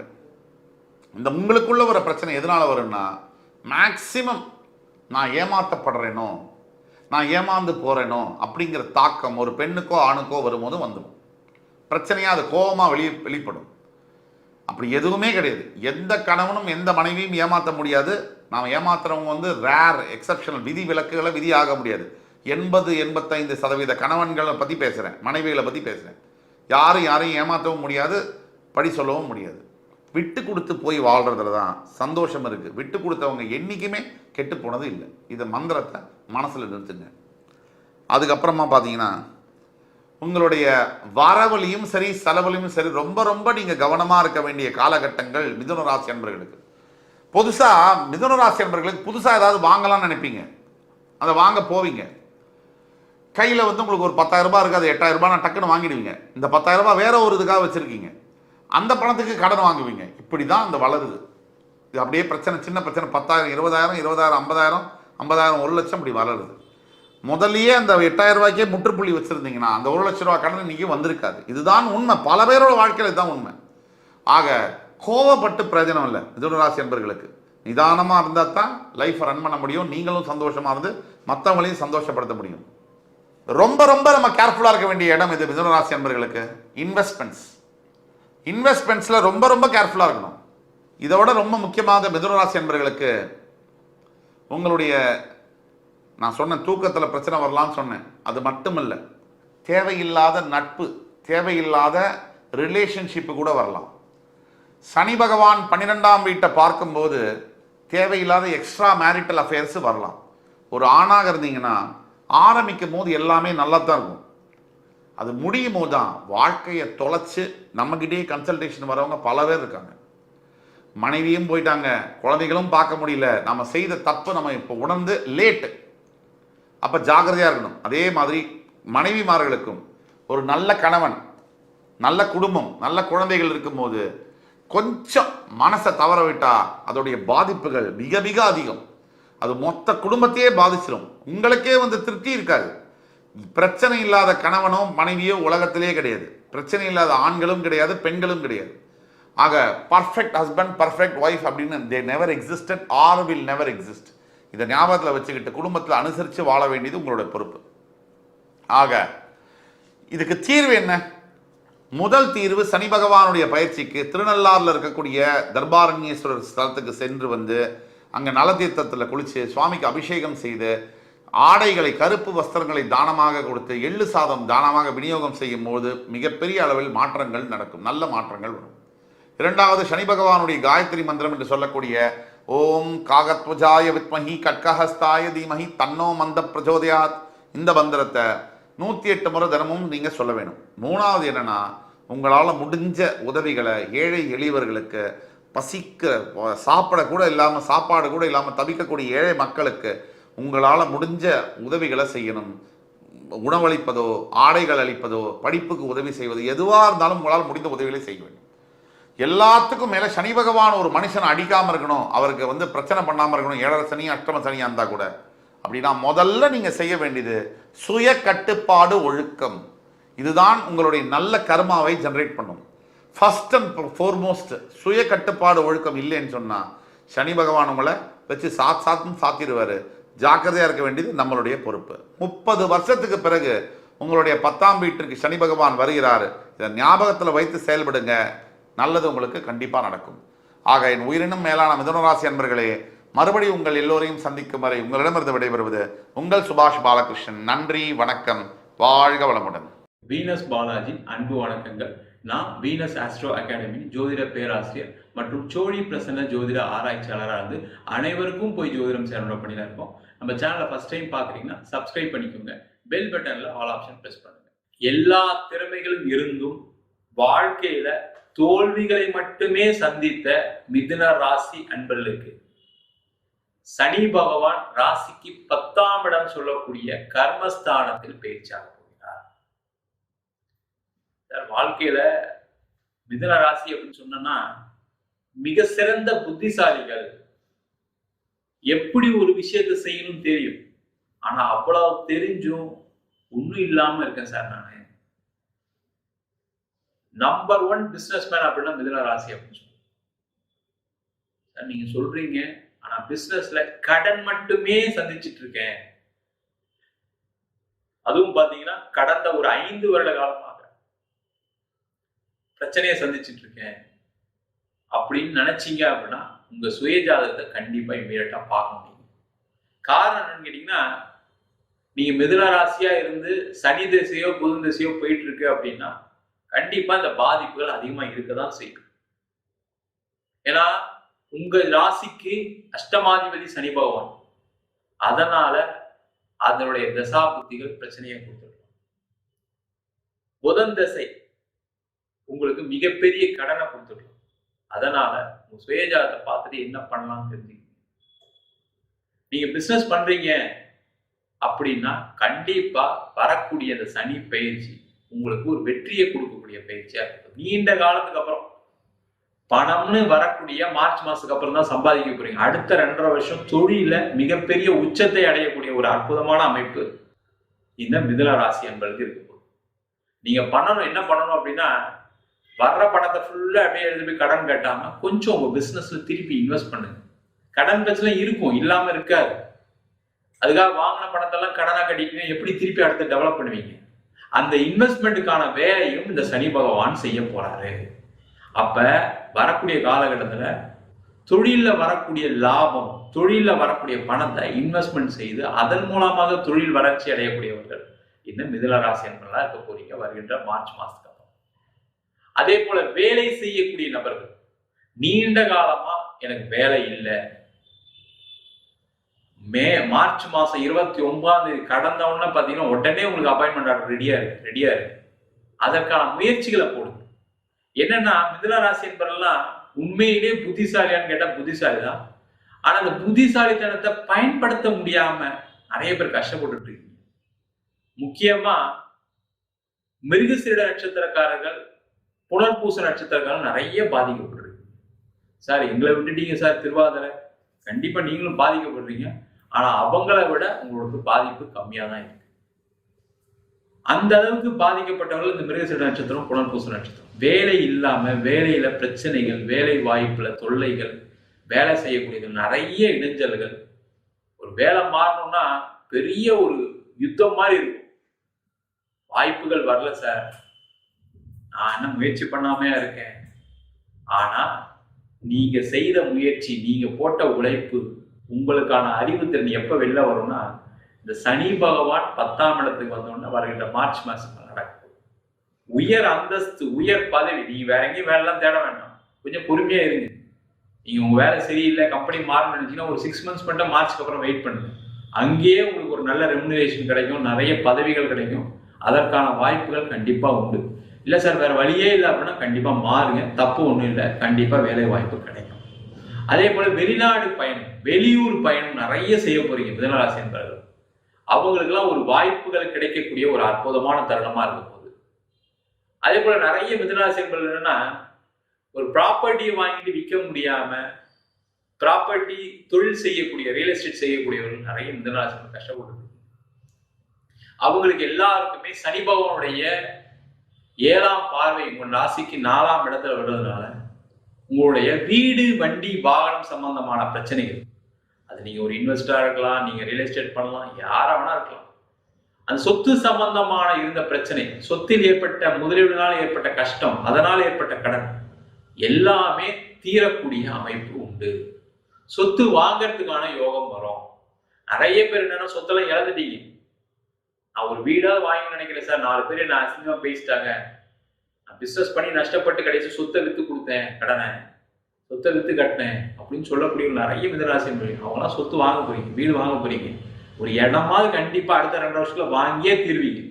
இந்த உங்களுக்குள்ள வர பிரச்சனை எதனால வரும்னா, மேக்சிமம் நான் ஏமாற்றப்படுறேனோ, நான் ஏமாந்து போறேனோ அப்படிங்கிற தாக்கம் ஒரு பெண்ணுக்கோ ஆணுக்கோ வரும்போது வந்துடும். பிரச்சனையா அது கோபமா வெளிப்படும். அப்படி எதுவுமே கிடையாது. எந்த கணவனும் எந்த மனைவியும் ஏமாற்ற முடியாது. நாம் ஏமாத்துறவங்க வந்து ரேர், எக்ஸப்ஷனல், விதி விலக்குகளை விதி ஆக முடியாது. 80-85% கணவன்களை பற்றி பேசுகிறேன், மனைவிகளை பற்றி பேசுகிறேன். யாரையும் ஏமாற்றவும் முடியாது, படி சொல்லவும் முடியாது. விட்டு கொடுத்து போய் வாழ்றதுல தான் சந்தோஷம் இருக்குது. விட்டு கொடுத்தவங்க என்றைக்குமே கெட்டு போனது இல்லை. இதை மந்திரத்தை மனசில் நிறுத்துங்க. அதுக்கப்புறமா பார்த்தீங்கன்னா, உங்களுடைய வரவழியும் சரி செலவழியும் சரி ரொம்ப ரொம்ப நீங்கள் கவனமாக இருக்க வேண்டிய காலகட்டங்கள் மிதுன ராசி அன்பர்களுக்கு. புதுசாக மிதுன ராசி அன்பர்களுக்கு புதுசாக ஏதாவது வாங்கலாம்னு நினைப்பீங்க, அதை வாங்க போவீங்க. கையில் வந்து உங்களுக்கு ஒரு 10,000 ரூபாய் இருக்குது, அது 8,000 ரூபாய் டக்குன்னு வாங்கிடுவீங்க. இந்த 10,000 ரூபாய் வேற ஒரு இதுக்காக வச்சுருக்கீங்க, அந்த பணத்துக்கு கடன் வாங்குவீங்க. இப்படி தான் அந்த வளருது. இது அப்படியே பிரச்சனை, சின்ன பிரச்சனை 10,000 20,000 20,000 50,000 50,000 1 லட்சம் இப்படி வளருது. முதலியே அந்த 8,000 ரூபாய்க்கே முற்றுப்புள்ளி வச்சுருந்தீங்கன்னா அந்த 1 லட்ச ரூபா கடன் இன்னைக்கு வந்திருக்காது. இதுதான் உண்மை. பல பேரோட வாழ்க்கையில் இதுதான் உண்மை. ஆக கோவப்பட்டு பிரயோஜனம் இல்லை. மிதுன ராசி என்பர்களுக்கு நிதானமாக இருந்தால் தான் லைஃப்பை ரன் பண்ண முடியும். நீங்களும் சந்தோஷமாக இருந்து மற்றவங்களையும் சந்தோஷப்படுத்த முடியும். ரொம்ப ரொம்ப நம்ம கேர்ஃபுல்லாக இருக்க வேண்டிய இடம் இது மிதுன ராசி என்பர்களுக்கு. இன்வெஸ்ட்மெண்ட்ஸில் ரொம்ப ரொம்ப கேர்ஃபுல்லாக இருக்கணும். இதோட ரொம்ப முக்கியமாக மிதுன ராசி என்பர்களுக்கு உங்களுடைய, நான் சொன்னேன் தூக்கத்தில் பிரச்சனை வரலான்னு சொன்னேன், அது மட்டும் இல்லை, தேவையில்லாத நட்பு, தேவையில்லாத ரிலேஷன்ஷிப்பு கூட வரலாம். சனி பகவான் 12ஆம் வீட்டை பார்க்கும்போது தேவையில்லாத எக்ஸ்ட்ரா மேரிட்டல் அஃபேர்ஸ் வரலாம். ஒரு ஆணாக இருந்தீங்கன்னா ஆரம்பிக்கும் போது எல்லாமே நல்லா தான் இருக்கும். அது முடியும் போது தான் வாழ்க்கையை தொலைச்சு நம்மகிட்டே கன்சல்டேஷன் வரவங்க பல பேர் இருக்காங்க. மனைவியும் போயிட்டாங்க, குழந்தைகளும் பார்க்க முடியல, நம்ம செய்த தப்பு நம்ம இப்போ உணர்ந்து லேட்டு. அப்போ ஜாகிரதையாக இருக்கணும். அதே மாதிரி மனைவிமார்களுக்கும் ஒரு நல்ல கணவன், நல்ல குடும்பம், நல்ல குழந்தைகள் இருக்கும்போது கொஞ்சம் மனசை தவற விட்டா அதோடைய பாதிப்புகள் மிக மிக அதிகம். அது மொத்த குடும்பத்தையே பாதிச்சிடும். உங்களுக்கே வந்து திருப்தி இருக்காது. பிரச்சனை இல்லாத கணவனோ மனைவியோ உலகத்திலே கிடையாது. பிரச்சனை இல்லாத ஆண்களும் கிடையாது, பெண்களும் கிடையாது. ஆக பர்ஃபெக்ட் ஹஸ்பண்ட், பர்ஃபெக்ட் ஒய்ஃப் அப்படின்னு they never existed or will never exist. இதை ஞாபகத்தில் வச்சுக்கிட்டு குடும்பத்தில் அனுசரித்து வாழ வேண்டியது உங்களுடைய பொறுப்பு. ஆக இதுக்கு தீர்வு என்ன? முதல் தீர்வு, சனி பகவானுடைய பயிற்சிக்கு திருநள்ளாறில் இருக்கக்கூடிய தர்பாரண்யேஸ்வரர் ஸ்தலத்துக்கு சென்று வந்து அங்கே நலதீர்த்தத்தில் குளித்து சுவாமிக்கு அபிஷேகம் செய்து ஆடைகளை, கருப்பு வஸ்திரங்களை தானமாக கொடுத்து எள்ளு சாதம் தானமாக விநியோகம் செய்யும் போது மிகப்பெரிய அளவில் மாற்றங்கள் நடக்கும், நல்ல மாற்றங்கள் வரும். இரண்டாவது, சனி பகவானுடைய காயத்ரி மந்திரம் என்று சொல்லக்கூடிய ஓம் காகத்வஜாய வித்மஹி கட்கஹஸ்தாய தீமஹி தன்னோ மந்த பிரச்சோதயாத், இந்த மந்திரத்தை 108 முறை தினமும் நீங்கள் சொல்ல வேணும். மூணாவது என்னன்னா, உங்களால் முடிஞ்ச உதவிகளை ஏழை எளியவர்களுக்கு, சாப்பாடு கூட இல்லாமல் தவிக்கக்கூடிய ஏழை மக்களுக்கு உங்களால் முடிஞ்ச உதவிகளை செய்யணும். உணவளிப்பதோ, ஆடைகள் அளிப்பதோ, படிப்புக்கு உதவி செய்வது, எதுவாக இருந்தாலும் உங்களால் முடிந்த உதவிகளை செய்ய வேண்டும். எல்லாத்துக்கும் மேலே சனி பகவான் ஒரு மனுஷனை அடிக்காமல் இருக்கணும், அவருக்கு வந்து பிரச்சனை பண்ணாமல் இருக்கணும், 7 சனி அஷ்டம சனியாக இருந்தால் கூட. அப்படின்னா முதல்ல நீங்கள் செய்ய வேண்டியது சுய கட்டுப்பாடு ஒழுக்கம். இதுதான் உங்களுடைய நல்ல கர்மாவை ஜெனரேட் பண்ணும். ஃபர்ஸ்ட் அண்ட் ஃபோர்மோஸ்ட் சுய கட்டுப்பாடு ஒழுக்கம் இல்லைன்னு சொன்னால் சனி பகவான் உங்களை வச்சு சாத்திடுவார். ஜாக்கிரதையாக இருக்க வேண்டியது நம்மளுடைய பொறுப்பு. 30 வருஷத்துக்கு பிறகு உங்களுடைய 10ஆம் வீட்டிற்கு சனி பகவான் வருகிறார். இதை ஞாபகத்தில் வைத்து செயல்படுங்க, நல்லது உங்களுக்கு கண்டிப்பாக நடக்கும். ஆக என் உயிரினும் மேலான மிதுன ராசி அன்பர்களே, மறுபடியும் உங்கள் எல்லோரையும் சந்திக்கும் வரை உங்களிடமிருந்து விடைபெறுவது உங்கள் சுபாஷ் பாலகிருஷ்ணன். நன்றி, வணக்கம், வாழ்க வளமுடன். வீனஸ் பாலாஜி அன்பு வணக்கங்கள். நான் வீனஸ் ஆஸ்ட்ரோ அகாடமி ஜோதிட பேராசிரியர் மற்றும் சோழி பிரசன்ன ஜோதிட ஆராய்ச்சியாளராக இருந்து அனைவருக்கும் போய் ஜோதிடம் சேனல் பண்ணி தான் இருக்கோம். நம்ம சேனலை ஃபர்ஸ்ட் டைம் பார்க்குறீங்கன்னா சப்ஸ்கிரைப் பண்ணிக்கோங்க, பெல் பட்டனில் ஆல் ஆப்ஷன் ப்ரெஸ் பண்ணுங்க. எல்லா திறமைகளும் இருந்தும் வாழ்க்கையில தோல்விகளை மட்டுமே சந்தித்த மிதுன ராசி அன்பர்களுக்கு சனி பகவான் ராசிக்கு 10ஆம் இடம் சொல்லக்கூடிய கர்மஸ்தானத்தில் பயிற்சியாக போகிறார். வாழ்க்கையில மிதுன ராசி அப்படின்னு சொன்னா மிக சிறந்த புத்திசாலிகள். எப்படி ஒரு விஷயத்தை செய்யணும் தெரியும், ஆனா அவ்வளவு தெரிஞ்சும் ஒன்னும் இல்லாம இருக்கேன் சார். நானு நம்பர் 1 பிசினஸ் மேன் அப்படின்னா மிதுன ராசி அப்படின்னு சொல்லுவேன். நீங்க சொல்றீங்க ஆனா பிசினஸ்ல கடன் மட்டுமே சந்திச்சிட்டு இருக்கேன், அதுவும் பாத்தீங்கன்னா கடந்த ஒரு 5 வருட காலமாக பிரச்சனையை சந்திச்சிட்டு இருக்கேன் அப்படின்னு நினைச்சீங்க அப்படின்னா உங்க சுயஜாதகத்தை கண்டிப்பா இமீடியட்டா பார்க்க முடியும். காரணம் என்னன்னு கேட்டீங்கன்னா, நீங்க மிதுன ராசியா இருந்து சனி திசையோ புது திசையோ போயிட்டு இருக்கு அப்படின்னா கண்டிப்பா இந்த பாதிப்புகள் அதிகமா இருக்கதான் செய்யும். ஏன்னா உங்க ராசிக்கு அஷ்டமாதிபதி சனி பகவான், அதனால அதனுடைய தசா புத்திகள் பிரச்சனையை கொடுத்துருக்கும். புதன் தசை உங்களுக்கு மிகப்பெரிய கடனை கொடுத்துருக்கும். அதனால உங்க சுயஜாதத்தை பார்த்துட்டு என்ன பண்ணலாம்னு தெரிஞ்சுக்கணும். நீங்க பிசினஸ் பண்றீங்க அப்படின்னா கண்டிப்பா வரக்கூடிய அந்த சனி பயிற்சி உங்களுக்கு ஒரு வெற்றியை கொடுக்கக்கூடிய பயிற்சியா இருக்கும். நீண்ட காலத்துக்கு அப்புறம் பணம்னு வரக்கூடிய மார்ச் மாசத்துக்கு அப்புறம் தான் சம்பாதிக்க போறீங்க. அடுத்த 2.5 வருஷம் தொழில மிகப்பெரிய உச்சத்தை அடையக்கூடிய ஒரு அற்புதமான அமைப்பு இந்த மிதுன ராசி என்பதற்கு இருக்கு. நீங்க என்ன பண்ணணும் அப்படின்னா, வர்ற பணத்தை ஃபுல்லா அப்படியே எழுதி போய் கடன் கட்டாம கொஞ்சம் உங்க பிசினஸ்ல திருப்பி இன்வெஸ்ட் பண்ணுங்க. கடன் பிரச்சனை இருக்கும், இல்லாம இருக்காது. அதுக்காக வாங்கின பணத்தெல்லாம் கடனா கட்டிட்டு எப்படி திருப்பி அடுத்து டெவலப் பண்ணுவீங்க? அந்த இன்வெஸ்ட்மெண்ட்டுக்கான வேலையும் இந்த சனி பகவான் செய்ய போறாரு. அப்ப வரக்கூடிய காலகட்டத்துல தொழில வரக்கூடிய லாபம், தொழில வரக்கூடிய பணத்தை இன்வெஸ்ட்மெண்ட் செய்து அதன் மூலமாக தொழில் வளர்ச்சி அடையக்கூடியவர்கள் இந்த மிதுன ராசி என்பதெல்லாம் இருக்க போறீங்க வருகின்ற மார்ச் மாசத்துக்கு அப்புறம். அதே போல வேலை செய்யக்கூடிய நபர்கள், நீண்ட காலமா எனக்கு வேலை இல்லை, மார்ச் மாசம் 29ஆம் தேதி கடந்த உடனே பாத்தீங்கன்னா உடனே உங்களுக்கு அப்பாயின்மெண்ட் ஆர்டர் ரெடியா இருக்கு. அதற்கான முயற்சிகளை போடுங்க. என்னன்னா மிதுன ராசி என்பதெல்லாம் உண்மையிலே புத்திசாலியான்னு கேட்டா புத்திசாலி தான். ஆனா அந்த புத்திசாலித்தனத்தை பயன்படுத்த முடியாம நிறைய பேர் கஷ்டப்பட்டு இருக்கீங்க. முக்கியமா மிருகசீரிட நட்சத்திரக்காரர்கள், புனர்பூச நட்சத்திரக்காரர்கள் நிறைய பாதிக்கப்பட்டிருக்கு. சார் எங்களை விட்டுட்டீங்க சார் திருவாதிரை, கண்டிப்பா நீங்களும் பாதிக்கப்படுறீங்க. ஆனா அவங்களை விட உங்களுக்கு பாதிப்பு கம்மியா தான் இருக்கு. அந்த அளவுக்கு பாதிக்கப்பட்டவர்கள் இந்த மிருகசீரிட நட்சத்திரம், புனர்பூச நட்சத்திரம். வேலை இல்லாம, வேலையில பிரச்சனைகள், வேலை வாய்ப்புல தொல்லைகள், வேலை செய்யக்கூடியது நிறைய இடைஞ்சல்கள். ஒரு வேலை மாறணும்னா பெரிய ஒரு யுத்தம் மாதிரி இருக்கும். வாய்ப்புகள் வரல சார், நான் என்ன முயற்சி பண்ணாமையா இருக்கேன். ஆனா நீங்க செய்த முயற்சி, நீங்க போட்ட உழைப்பு, உங்களுக்கான அறிவுத்திறன் எப்ப வெளில வரும்னா இந்த சனி பகவான் 10ஆம் இடத்துக்கு வந்தோம்னா வருகின்ற மார்ச் மாசம் நடக்கும். உயர் அந்தஸ்து, உயர் பதவி. நீங்க வேற எங்கேயும் வேலைலாம் தேட வேண்டாம், கொஞ்சம் பொறுமையா இருங்க. நீங்க உங்க வேலை சரியில்லை, கம்பெனி மாறணும்னு நினைச்சீங்கன்னா ஒரு 6 months மட்டும் மார்ச்சுக்கு அப்புறம் வெயிட் பண்ணுங்க. அங்கேயே உங்களுக்கு ஒரு நல்ல ரெமுனரேஷன் கிடைக்கும், நிறைய பதவிகள் கிடைக்கும். அதற்கான வாய்ப்புகள் கண்டிப்பா உண்டு. இல்ல சார் வேற வழியே இல்லை அப்படின்னா கண்டிப்பா மாறுங்க, தப்பு ஒண்ணும் இல்லை, கண்டிப்பா வேலை வாய்ப்பு கிடைக்கும். அதே போல வெளிநாடு பயணம், வெளியூர் பயணம் நிறைய செய்ய போறீங்க மிதுன ராசி என்பவர்கள். அவங்களுக்கு எல்லாம் ஒரு வாய்ப்புகள் கிடைக்கக்கூடிய ஒரு அற்புதமான தருணமா இருக்க போகுது. அதே போல நிறைய மிதுன ராசி என்பவர்கள் என்னன்னா, ஒரு ப்ராப்பர்ட்டியை வாங்கிட்டு விற்க முடியாம ப்ராப்பர்ட்டி தொழில் செய்யக்கூடிய, ரியல் எஸ்டேட் செய்யக்கூடியவர்கள் நிறைய மிதுன ராசி கஷ்டப்பட்டு. அவங்களுக்கு எல்லாருக்குமே சனி பகவானுடைய 7ஆம் பார்வை உங்க ராசிக்கு 4ஆம் இடத்துல வர்றதுனால உங்களுடைய வீடு, வண்டி, வாகனம் சம்பந்தமான பிரச்சனைகள், அது நீங்க ஒரு இன்வெஸ்டரா இருக்கலாம், நீங்க ரியல் எஸ்டேட் பண்ணலாம், யாரா வேணா இருக்கலாம். அந்த சொத்து சம்பந்தமான இருந்த பிரச்சனை, சொத்தில் ஏற்பட்ட முதலீடுனால ஏற்பட்ட கஷ்டம், அதனால் ஏற்பட்ட கடன் எல்லாமே தீரக்கூடிய அமைப்பு உண்டு. சொத்து வாங்கறதுக்கான யோகம் வரும். நிறைய பேர் என்னன்னா சொத்தெல்லாம் இழந்துட்டீங்க. நான் ஒரு வீடாவது வாங்கி நினைக்கிறேன் சார், 4 பேர் என்ன அசிங்கமா பேசிட்டாங்க, நான் பிசினஸ் பண்ணி நஷ்டப்பட்டு கடைசி சொத்தை வித்து கொடுத்தேன், கடனை சொத்தை வித்து கட்டினேன் அப்படின்னு சொல்லக்கூடிய நிறைய மிதுன ராசி என்பவர்கள். அவங்களாம் சொத்து வாங்க போறீங்க, வீடு வாங்க போறீங்க, ஒரு இடமாவது கண்டிப்பா அடுத்த 2 வருஷத்துல வாங்கியே தீர்வீங்க.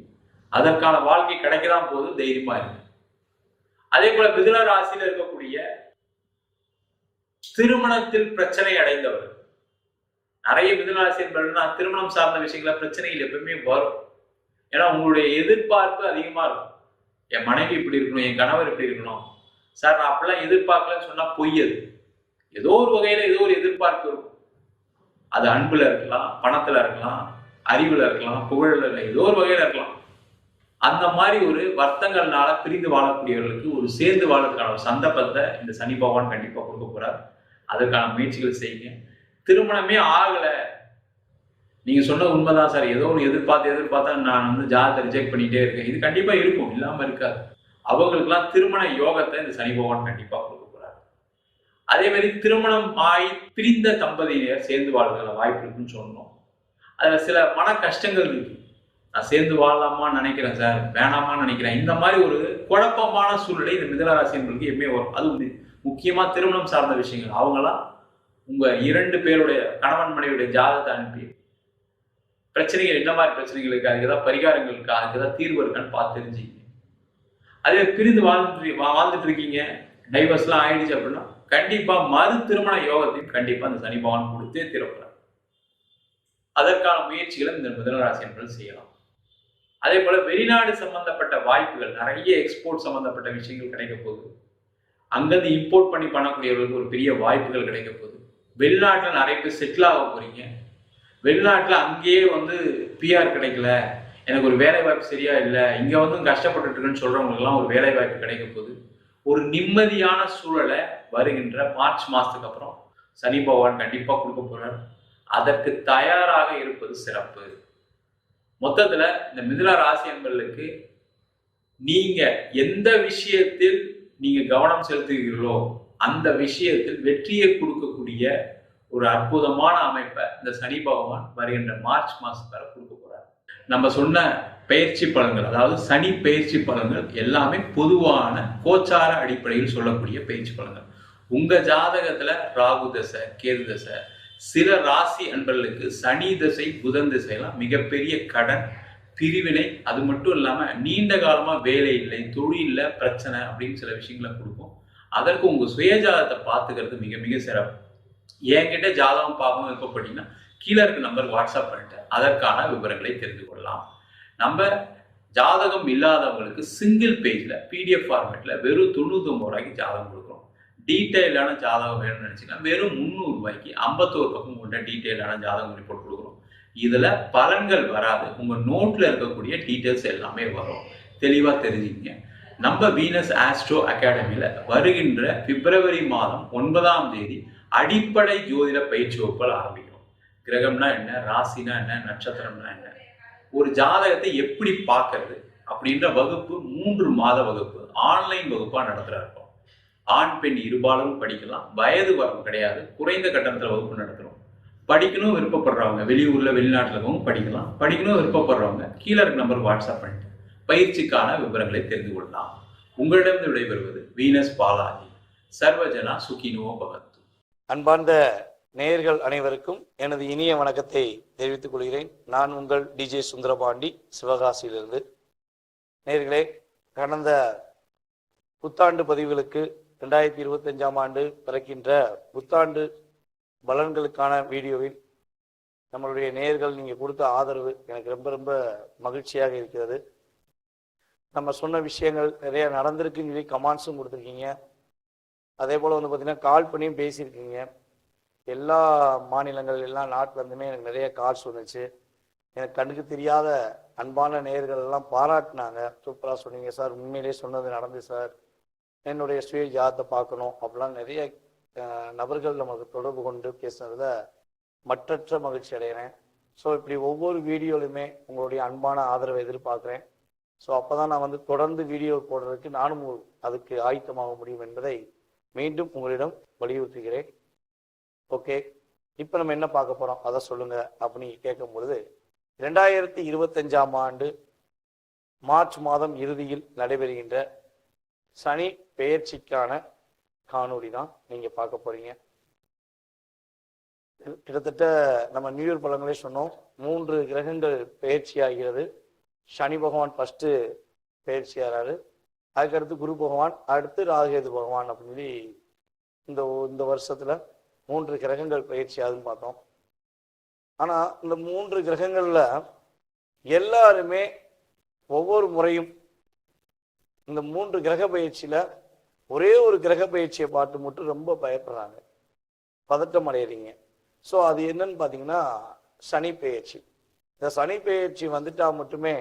அதற்கான வாழ்க்கை கிடைக்கதான் போது, தைரியமா இருக்கு. அதே போல மிதுன ராசியில இருக்கக்கூடிய திருமணத்தில் பிரச்சனை அடைந்தவர்கள், நிறைய மிதுன ராசி என்பவர்கள் திருமணம் சார்ந்த விஷயங்கள பிரச்சனைகள் எப்பவுமே வரும். ஏன்னா உங்களுடைய எதிர்பார்ப்பு அதிகமா இருக்கும். என் மனைவி இப்படி இருக்கணும், என் கணவர் இப்படி இருக்கணும் சார், நான் அப்படிலாம் எதிர்பார்க்கலன்னு சொன்னா பொய். அது ஏதோ ஒரு வகையில ஏதோ ஒரு எதிர்பார்ப்பு இருக்கும். அது அன்புல இருக்கலாம், பணத்துல இருக்கலாம், அறிவுல இருக்கலாம், புகழ்ல இருக்கலாம், ஏதோ ஒரு வகையில இருக்கலாம். அந்த மாதிரி ஒரு வருத்தங்கள்னால பிரிந்து வாழக்கூடியவர்களுக்கு ஒரு சேர்ந்து வாழறதுக்கான ஒரு சந்தர்ப்பத்தை இந்த சனி பகவான் கண்டிப்பா கொடுக்க போறார். அதற்கான முயற்சிகள் செய்யுங்க. திருமணமே ஆகல, நீங்க சொன்னது உண்மைதான் சார், ஏதோ ஒன்று எதிர்பார்த்தா நான் வந்து ஜாதகத்தை ரிஜெக்ட் பண்ணிட்டே இருக்கேன், இது கண்டிப்பா இருக்கும், இல்லாம இருக்காது. அவங்களுக்கெல்லாம் திருமண யோகத்தை இந்த சனி பகவான் கண்டிப்பா கொடுக்க போறாரு. அதே மாதிரி திருமணம் ஆகி பிரிந்த தம்பதியினர் சேர்ந்து வாழ்கிற வாய்ப்பு இருக்குன்னு சொன்னோம். அதுல சில மன கஷ்டங்கள் இருக்கு. நான் சேர்ந்து வாழலாமான்னு நினைக்கிறேன் சார், வேணாமான்னு நினைக்கிறேன், இந்த மாதிரி ஒரு குழப்பமான சூழ்நிலை இந்த மிதுன ராசினர்களுக்கு எப்பவுமே வரும். அது முக்கியமா திருமணம் சார்ந்த விஷயங்கள். அவங்களாம் உங்க 2 பேருடைய கணவன் மனைவியுடைய ஜாதகத்தை அனுப்பி பிரச்சனைகள் என்ன மாதிரி பிரச்சனைகள் இருக்கு, அதுக்கு ஏதாவது பரிகாரங்கள் இருக்கா, அதுக்கு ஏதாவது தீர்வு இருக்கான்னு பார்த்து தெரிஞ்சுங்க. அதே பிரிந்து வாழ்ந்துட்டு இருக்கீங்க, டைவர்ஸ்லாம் ஆயிடுச்சு அப்படின்னா கண்டிப்பா மறு திருமண யோகத்தையும் கண்டிப்பா அந்த சனி பகவான் கொடுத்தே திறக்கிறார். அதற்கான முயற்சிகளை இந்த மிதுன ராசி என்பது செய்யலாம். அதே போல வெளிநாடு சம்பந்தப்பட்ட வாய்ப்புகள், நிறைய எக்ஸ்போர்ட் சம்பந்தப்பட்ட விஷயங்கள் கிடைக்க போகுது. அங்கிருந்து இம்போர்ட் பண்ணி பண்ணக்கூடியவர்களுக்கு ஒரு பெரிய வாய்ப்புகள் கிடைக்க போகுது. வெளிநாட்டுல நிறைய பேர் செட்டில் ஆக போறீங்க. வெளிநாட்டுல அங்கேயே வந்து பிஆர் கிடைக்கல, எனக்கு ஒரு வேலை வாய்ப்பு சரியா இல்லை, இங்க வந்து கஷ்டப்பட்டு இருக்குன்னு சொல்றவங்களுக்கு எல்லாம் ஒரு வேலை வாய்ப்பு கிடைக்க போகுது. ஒரு நிம்மதியான சூழலை வருகின்ற மார்ச் மாசத்துக்கு அப்புறம் சனி பகவான் கண்டிப்பா கொடுக்க போறார். அதற்கு தயாராக இருப்பது சிறப்பு. மொத்தத்துல இந்த மிதுன ராசி என்பவர்களுக்கு நீங்க எந்த விஷயத்தில் நீங்க கவனம் செலுத்துகிறீர்களோ அந்த விஷயத்தில் வெற்றியை கொடுக்கக்கூடிய ஒரு அற்புதமான அமைப்பை இந்த சனி பகவான் வருகின்ற மார்ச் மாசம் வரை கொடுக்க போறார். நம்ம சொன்ன பயிற்சி பலன்கள், அதாவது சனி பயிற்சி பலன்கள் எல்லாமே பொதுவான கோச்சார அடிப்படையில் சொல்லக்கூடிய பயிற்சி பலன்கள். உங்க ஜாதகத்துல ராகு தசை, கேது தசை, சில ராசி அன்பர்களுக்கு சனி தசை, புதன் திசையெல்லாம் மிகப்பெரிய கடன், பிரிவினை, அது மட்டும் இல்லாம நீண்ட காலமா வேலை இல்லை, தொழில பிரச்சனை அப்படின்னு சில விஷயங்களை கொடுக்கும். அதற்கு உங்க சுயஜாதகத்தை பார்த்துக்கிறது மிக மிக சிறப்பு. என்கிட்ட ஜாதகம் பார்க்கணும் விருப்பப்பட்டீங்கன்னா கீழே இருக்க நம்பர் வாட்ஸ்அப் பண்ணிட்டு அதற்கான விவரங்களை தெரிந்து கொள்ளலாம். நம்ம ஜாதகம் இல்லாதவங்களுக்கு சிங்கிள் பேஜ்ல PDF ஃபார்மேட்ல வெறும் 99 ரூபாய்க்கு ஜாதகம் கொடுக்குறோம். டீட்டெயிலான ஜாதகம் வேணும்னு நினைச்சீங்கன்னா வெறும் 300 ரூபாய்க்கு 51 பக்கம் கொண்ட டீட்டெயிலான ஜாதகம் ரிப்போர்ட் கொடுக்குறோம். இதுல பலன்கள் வராது, உங்க நோட்ல இருக்கக்கூடிய டீட்டெயில்ஸ் எல்லாமே வரும். தெளிவா தெரிஞ்சுக்கங்க. நம்ம வீனஸ் ஆஸ்ட்ரோ அகாடமியில வருகின்ற பிப்ரவரி மாதம் 9ஆம் தேதி அடிப்படை ஜோதிட பயிற்சி வகுப்புகள் ஆரம்பிக்கிறோம். கிரகம்னா என்ன, ராசினா என்ன, நட்சத்திரம்னா என்ன, ஒரு ஜாதகத்தை எப்படி பார்க்கறது அப்படின்ற வகுப்பு 3 மாத வகுப்பு ஆன்லைன் வகுப்பா நடத்துறோம். ஆண் பெண் இருபாலும் படிக்கலாம், வயது வரம்பு கிடையாது, குறைந்த கட்டணத்துல வகுப்பு நடத்துறோம். படிக்கணும் விருப்பப்படுறவங்க வெளியூர்ல வெளிநாட்டுல இருக்கவங்க படிக்கலாம், படிக்கணும் விருப்பப்படுறவங்க கீழே இருக்க நம்பர் வாட்ஸ்அப் பண்ணிட்டு பயிற்சிக்கான விவரங்களை தெரிந்து கொள்ளலாம். உங்களிடம் விடைபெறுவது வீனஸ் பாலாஜி. சர்வஜனா சுகினோ பவந்து. அன்பார்ந்த நேயர்கள் அனைவருக்கும் எனது இனிய வணக்கத்தை தெரிவித்துக் கொள்கிறேன். நான் உங்கள் DJ சுந்தரபாண்டி, சிவகாசியிலிருந்து. நேயர்களே, கடந்த புத்தாண்டு பதிவுகளுக்கு 2025ஆம் ஆண்டு பிறக்கின்ற புத்தாண்டு பலன்களுக்கான வீடியோவில் நம்மளுடைய நேயர்கள் நீங்கள் கொடுத்த ஆதரவு எனக்கு ரொம்ப ரொம்ப மகிழ்ச்சியாக இருக்கிறது. நம்ம சொன்ன விஷயங்கள் நிறைய நடந்திருக்குன்னு சொல்லி கமெண்ட்ஸும் கொடுத்துருக்கீங்க. அதே போல் வந்து பார்த்தீங்கன்னா கால் பண்ணியும் பேசியிருக்கீங்க. எல்லா மாநிலங்கள், எல்லா நாட்டிலேருந்துமே எனக்கு நிறைய கால்ஸ் வந்துச்சு. எனக்கு கண்ணுக்கு தெரியாத அன்பான நேயர்கள் எல்லாம் பாராட்டினாங்க. சூப்பராக சொன்னீங்க சார், உண்மையிலே சொன்னது நடந்து சார், என்னுடைய சுய ஜாதத்தை பார்க்கணும் அப்படிலாம் நிறைய நபர்கள் நமக்கு தொடர்பு கொண்டு பேசுனதில் மற்றற்ற மகிழ்ச்சி அடைகிறேன். ஸோ இப்படி ஒவ்வொரு வீடியோலையுமே உங்களுடைய அன்பான ஆதரவை எதிர்பார்க்குறேன். ஸோ அப்போ தான் நான் வந்து தொடர்ந்து வீடியோ போடுறதுக்கு நானும் அதுக்கு ஆயத்தமாக முடியும் என்பதை மீண்டும் உங்களிடம் வலியுறுத்துகிறேன். ஓகே, இப்போ நம்ம என்ன பார்க்க போகிறோம் அதை சொல்லுங்கள் அப்படின்னு கேட்கும் பொழுது, 2025ஆம் ஆண்டு மார்ச் மாதம் இறுதியில் நடைபெறுகின்ற சனி பெயர்ச்சிக்கான காணொளி தான் நீங்கள் பார்க்க போகிறீங்க. கிட்டத்தட்ட நம்ம நியூ இயர் பலன்களே சொன்னோம், 3 கிரகங்கள் பெயர்ச்சி ஆகிறது. சனி பகவான் ஃபஸ்ட்டு பெயர்ச்சி ஆகிறாரு, அதுக்கடுத்து குரு பகவான், அடுத்து ராகுகேது பகவான் அப்படின்னு சொல்லி இந்த வருஷத்தில் 3 கிரகங்கள் பயிற்சி ஆகுதுன்னு பார்த்தோம். ஆனால் இந்த 3 கிரகங்களில் எல்லாருமே ஒவ்வொரு முறையும் இந்த 3 கிரக பயிற்சியில் ஒரே ஒரு கிரக பயிற்சியை பார்த்து மட்டும் ரொம்ப பயப்படுறாங்க, பதட்டம் அடையிறீங்க. ஸோ அது என்னன்னு பார்த்தீங்கன்னா சனி பெயர்ச்சி. இந்த சனி பெயர்ச்சி வந்துட்டா மட்டுமே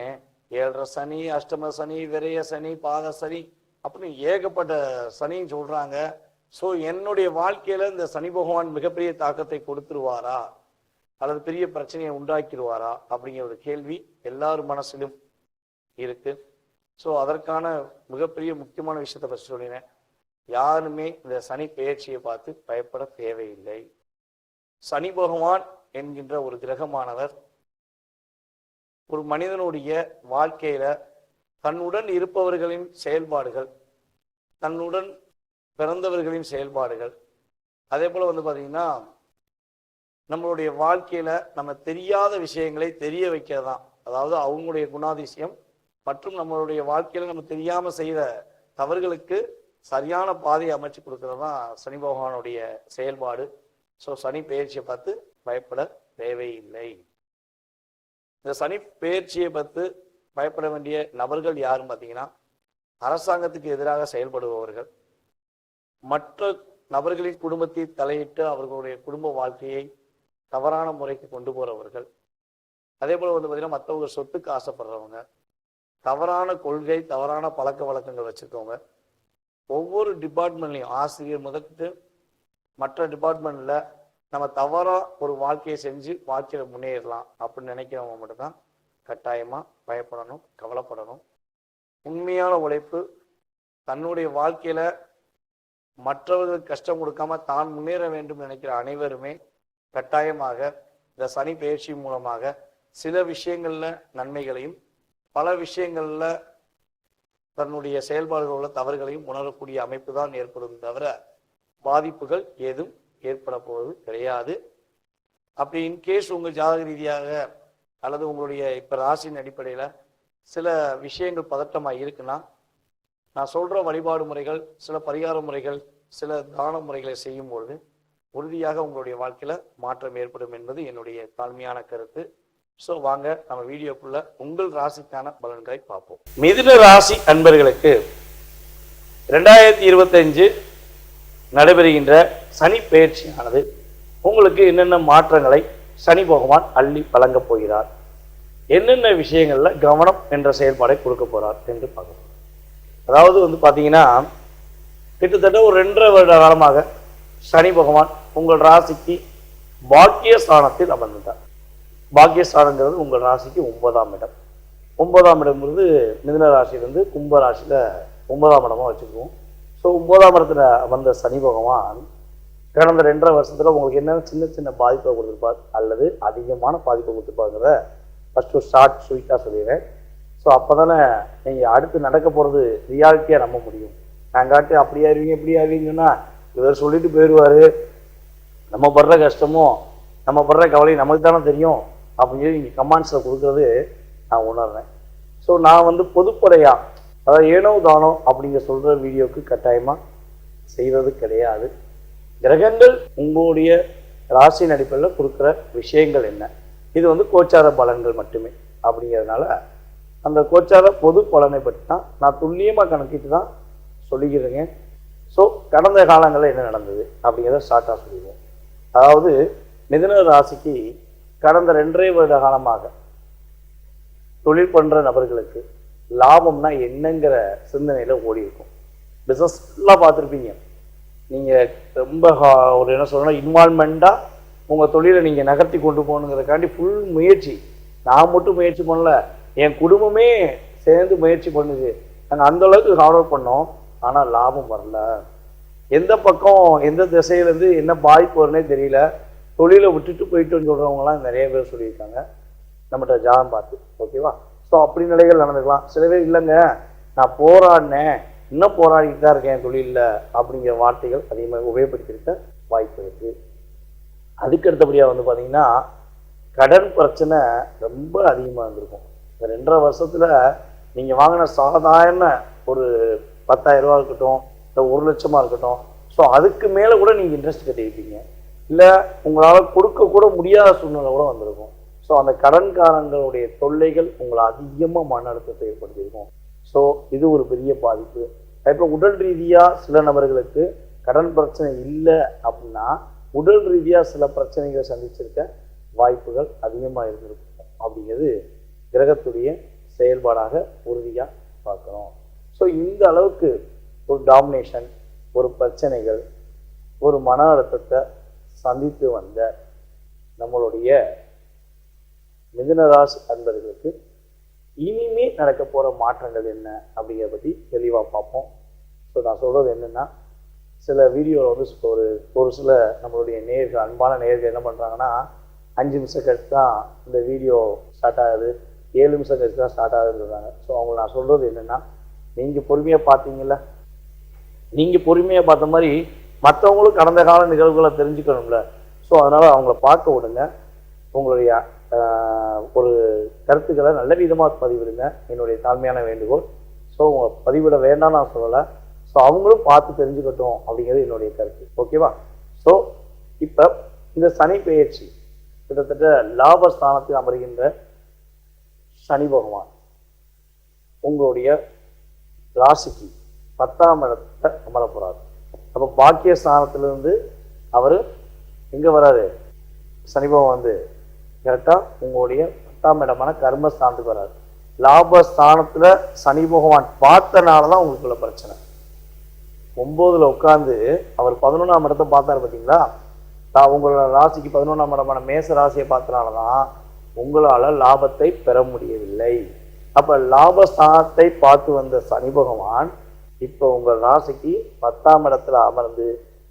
7.5 சனி, அஷ்டம சனி, விரய சனி, பாத சனி அப்படின்னு ஏகப்பட்ட சனின்னு சொல்கிறாங்க. ஸோ என்னுடைய வாழ்க்கையில இந்த சனி பகவான் மிகப்பெரிய தாக்கத்தை கொடுத்துருவாரா அல்லது பெரிய பிரச்சனையை உண்டாக்கிடுவாரா அப்படிங்கிற ஒரு கேள்வி எல்லார் மனசிலும் இருக்கு. ஸோ அதற்கான மிகப்பெரிய முக்கியமான விஷயத்தை பற்றி சொல்லினேன். யாருமே இந்த சனி பெயர்ச்சியை பார்த்து பயப்பட தேவையில்லை. சனி பகவான் என்கின்ற ஒரு கிரகமானவர் ஒரு மனிதனுடைய வாழ்க்கையில தன்னுடன் இருப்பவர்களின் செயல்பாடுகள், தன்னுடன் பிறந்தவர்களின் செயல்பாடுகள், அதே போல பாத்தீங்கன்னா நம்மளுடைய வாழ்க்கையில நம்ம தெரியாத விஷயங்களை தெரிய வைக்கிறதான். அதாவது அவங்களுடைய குணாதிசயம் மற்றும் நம்மளுடைய வாழ்க்கையில நம்ம தெரியாம செய்த தவறுகளுக்கு சரியான பாதையை அமைச்சு கொடுக்கறது தான் சனி பகவானுடைய செயல்பாடு. ஸோ சனி பெயர்ச்சியை பார்த்து பயப்பட தேவையில்லை. இந்த சனி பெயர்ச்சியை பார்த்து பயப்பட வேண்டிய நபர்கள் யாருன்னு பார்த்தீங்கன்னா, அரசாங்கத்துக்கு எதிராக செயல்படுபவர்கள், மற்ற நபர்களின் குடும்பத்தை தலையிட்டு அவர்களுடைய குடும்ப வாழ்க்கையை தவறான முறைக்கு கொண்டு போறவர்கள், அதே போல பார்த்தீங்கன்னா மற்றவங்க சொத்துக்கு ஆசைப்படுறவங்க, தவறான கொள்கை தவறான பழக்க வழக்கங்கள் வச்சிருக்கவங்க, ஒவ்வொரு டிபார்ட்மெண்ட்லையும் ஆசிரியர் முதற்கொண்டு மற்ற டிபார்ட்மெண்ட்ல நம்ம தவறா ஒரு வாழ்க்கையை செஞ்சு வாழ்க்கையில முன்னேறலாம் அப்படின்னு நினைக்கிறவங்க மட்டும்தான் கட்டாயமா பயப்படணும், கவலைப்படணும். உண்மையான உழைப்பு, தன்னுடைய வாழ்க்கையில மற்றவர்களுக்கு கஷ்டம் கொடுக்காம தான் முன்னேற வேண்டும் நினைக்கிற அனைவருமே கட்டாயமாக இந்த சனி பயிற்சி மூலமாக சில விஷயங்கள்ல நன்மைகளையும் பல விஷயங்கள்ல தன்னுடைய செயல்பாடுகள் உள்ள தவறுகளையும் உணரக்கூடிய அமைப்பு தான் ஏற்படும் தவிர பாதிப்புகள் ஏதும் ஏற்பட போவது கிடையாது. அப்படி இன்கேஸ் உங்கள் ஜாதக ரீதியாக அல்லது உங்களுடைய இப்ப ராசியின் அடிப்படையில சில விஷயங்கள் பதட்டமாக இருக்குன்னா, நான் சொல்ற வழிபாடு முறைகள், சில பரிகார முறைகள், சில தான முறைகளை செய்யும் பொழுது உறுதியாக உங்களுடைய வாழ்க்கையில மாற்றம் ஏற்படும் என்பது என்னுடைய தாழ்மையான கருத்து. ஸோ வாங்க நம்ம வீடியோக்குள்ள உங்கள் ராசிக்கான பலன்களை பார்ப்போம். மிதுன ராசி அன்பர்களுக்கு 2025 நடைபெறுகின்ற சனி பெயர்ச்சியானது உங்களுக்கு என்னென்ன மாற்றங்களை சனி பகவான் அள்ளி வழங்கப் போகிறார், என்னென்ன விஷயங்கள்ல கவனம் என்ற செயல்பாடை கொடுக்க போறார் என்று பார்க்கலாம். அதாவது பார்த்தீங்கன்னா கிட்டத்தட்ட ஒரு 2.5 வருட காலமாக சனி பகவான் உங்கள் ராசிக்கு பாக்கிய ஸ்தானத்தில் அமர்ந்துட்டார். பாக்கியஸ்தானங்கிறது உங்கள் ராசிக்கு 9ஆம் இடம். 9ஆம் இடம்ங்கிறது மிதுன ராசியிலிருந்து கும்ப ராசியில 9ஆம் இடமா வச்சுக்குவோம். ஸோ 9ஆம் இடத்துல வந்த சனி பகவான் கடந்த 2.5 வருஷத்துல உங்களுக்கு என்ன சின்ன சின்ன பாதிப்பை கொடுத்துருப்பார் அல்லது அதிகமான பாதிப்பை கொடுத்துருப்பாங்கிறத ஃபர்ஸ்ட் ஒரு ஷார்ட் ஸ்வீட்டாக சொல்லிடுறேன். ஸோ அப்போதானே நீங்கள் அடுத்து நடக்க போகிறது ரியாலிட்டியாக நம்ப முடியும். நாங்காட்டு அப்படி ஆயிருவீங்க இப்படி ஆயிருவீங்கன்னா இவர் சொல்லிட்டு போயிடுவார், நம்ம படுற கஷ்டமும் நம்ம படுற கவலையும் நமக்கு தானே தெரியும் அப்படின்னு சொல்லி நீங்கள் கமெண்ட்ஸில் கொடுக்குறது நான் உணர்றேன். ஸோ நான் பொதுப்படையாக அதாவது ஏனோ தானோ அப்படிங்க சொல்கிற வீடியோவுக்கு கட்டாயமாக செய்கிறது கிடையாது. கிரகங்கள் உங்களுடைய ராசியின் அடிப்படையில் கொடுக்குற விஷயங்கள் என்ன, இது கோச்சார பலன்கள் மட்டுமே அப்படிங்கிறதுனால அந்த கோச்சார பொது பலனை பற்றி தான் நான் துல்லியமாக கணக்கிட்டு தான் சொல்லிக்கிறேங்க. ஸோ கடந்த காலங்களில் என்ன நடந்தது அப்படிங்கிறத ஷார்ட்டாக சொல்லிடுவோம். அதாவது மிதுன ராசிக்கு கடந்த 2.5 வருட காலமாக தொழில் பண்ணுற நபர்களுக்கு லாபம்னா என்னங்கிற சிந்தனையில் ஓடி இருக்கும். பிஸ்னஸ் ஃபுல்லாக பார்த்துருப்பீங்க. நீங்கள் ரொம்ப ஒரு என்ன சொல்லணும்னா இன்வால்மெண்ட்டாக உங்கள் தொழிலை நீங்கள் நகர்த்தி கொண்டு போகணுங்கிறதுக்காண்டி ஃபுல் முயற்சி. நான் மட்டும் முயற்சி பண்ணல, என் குடும்பமே சேர்ந்து முயற்சி பண்ணுது. நாங்கள் அந்தளவுக்கு ஹார்ட் ஒர்க் பண்ணோம், ஆனால் லாபம் வரல. எந்த பக்கம் எந்த திசையிலேருந்து என்ன பாதிப்பு வரும்னே தெரியல. தொழிலை விட்டுட்டு போயிட்டுன்னு சொல்கிறவங்களாம் நிறைய பேர் சொல்லியிருக்காங்க நம்மகிட்ட ஜாதகம் பார்த்து. ஓகேவா? ஸோ அப்படி நிலைகள் நடந்துக்கலாம். சில பேர் இல்லைங்க நான் போராடினேன், இன்னும் போராடிட்டு தான் இருக்கேன் தொழிலில் அப்படிங்கிற வார்த்தைகள் அதிகமாக உபயோகப்படுத்தியிருக்க வாய்ப்பு இருக்குது. அதுக்கு அடுத்தபடியாக பார்த்தீங்கன்னா கடன் பிரச்சனை ரொம்ப அதிகமாக இருந்திருக்கும். இந்த 2.5 வருஷத்தில் நீங்கள் வாங்கின சாதாரண ஒரு 10,000 ரூபா இருக்கட்டும், இல்லை 1 லட்சமாக இருக்கட்டும், ஸோ அதுக்கு மேலே கூட நீங்கள் இன்ட்ரெஸ்ட் கட்டியிருப்பீங்க. இல்லை உங்களால் கொடுக்க கூட முடியாத சூழ்நிலை கூட வந்திருக்கும். ஸோ அந்த கடன்காரங்களுடைய தொல்லைகள் உங்களை அதிகமாக மன அழுத்தத்தை ஏற்படுத்தியிருக்கும். ஸோ இது ஒரு பெரிய பாதிப்பு. இப்போ உடல் ரீதியாக சில நபர்களுக்கு கடன் பிரச்சனை இல்லை அப்படின்னா உடல் ரீதியாக சில பிரச்சனைகளை சந்திச்சிருக்க வாய்ப்புகள் அதிகமாக இருந்திருக்கும் அப்படிங்கிறது கிரகத்துடைய செயல்பாடாக உறுதியாக பார்க்குறோம். ஸோ இந்த அளவுக்கு ஒரு டாமினேஷன், ஒரு பிரச்சனைகள், ஒரு மன அழுத்தத்தை சந்தித்து வந்த நம்மளுடைய மிதுன ராசி அன்பர்களுக்கு இனிமே நடக்க போகிற மாற்றங்கள் என்ன அப்படிங்கிறத பற்றி தெளிவாக பார்ப்போம். ஸோ நான் சொல்கிறது என்னென்னா, சில வீடியோவில் வந்து ஒரு சில நம்மளுடைய நேயர்கள், அன்பான நேயர்கள் என்ன பண்ணுறாங்கன்னா, 5 நிமிஷம் கழிச்சு தான் இந்த வீடியோ ஸ்டார்ட் ஆகுது, 7 நிமிஷம் கழிச்சு தான் ஸ்டார்ட் ஆகுதுன்றாங்க. ஸோ அவங்களை நான் சொல்கிறது என்னென்னா, நீங்கள் பொறுமையாக பார்த்தீங்கள, நீங்கள் பொறுமையாக பார்த்த மாதிரி மற்றவங்களும் கடந்த கால நிகழ்வுகளை தெரிஞ்சுக்கணும்ல. ஸோ அதனால் அவங்கள பார்க்க விடுங்க. உங்களுடைய ஒரு கருத்துக்களை நல்ல விதமாக பதிவிடுங்க, என்னுடைய தாழ்மையான வேண்டுகோள். ஸோ உங்களை பதிவிட வேண்டாம்னு நான் சொல்லலை. ஸோ அவங்களும் பார்த்து தெரிஞ்சுக்கட்டும் அப்படிங்கிறது என்னுடைய கருத்து. ஓகேவா? ஸோ இப்போ இந்த சனி பெயர்ச்சி கிட்டத்தட்ட லாபஸ்தானத்தில் அமர்கின்ற சனி பகவான் உங்களுடைய ராசிக்கு 10ஆம் இடத்தை அமர போகிறார். அப்போ பாக்கிய ஸ்தானத்திலிருந்து அவர் எங்கே வராரு? சனி பகவான் வந்து கரெக்டாக உங்களுடைய 10ஆம் இடமான கர்மஸ்தானத்துக்கு வராரு. லாபஸ்தானத்தில் சனி பகவான் பார்த்தனால தான் உங்களுக்குள்ள பிரச்சனை. 9ல் உட்காந்து அவர் 11ஆம் இடத்தை பார்த்தாரு பார்த்தீங்களா? உங்களோட ராசிக்கு 11ஆம் இடமான மேச ராசியை பார்த்தனால தான் உங்களால் லாபத்தை பெற முடியவில்லை. அப்போ லாபஸ்தானத்தை பார்த்து வந்த சனி பகவான் இப்போ உங்கள் ராசிக்கு 10ஆம் இடத்துல அமர்ந்து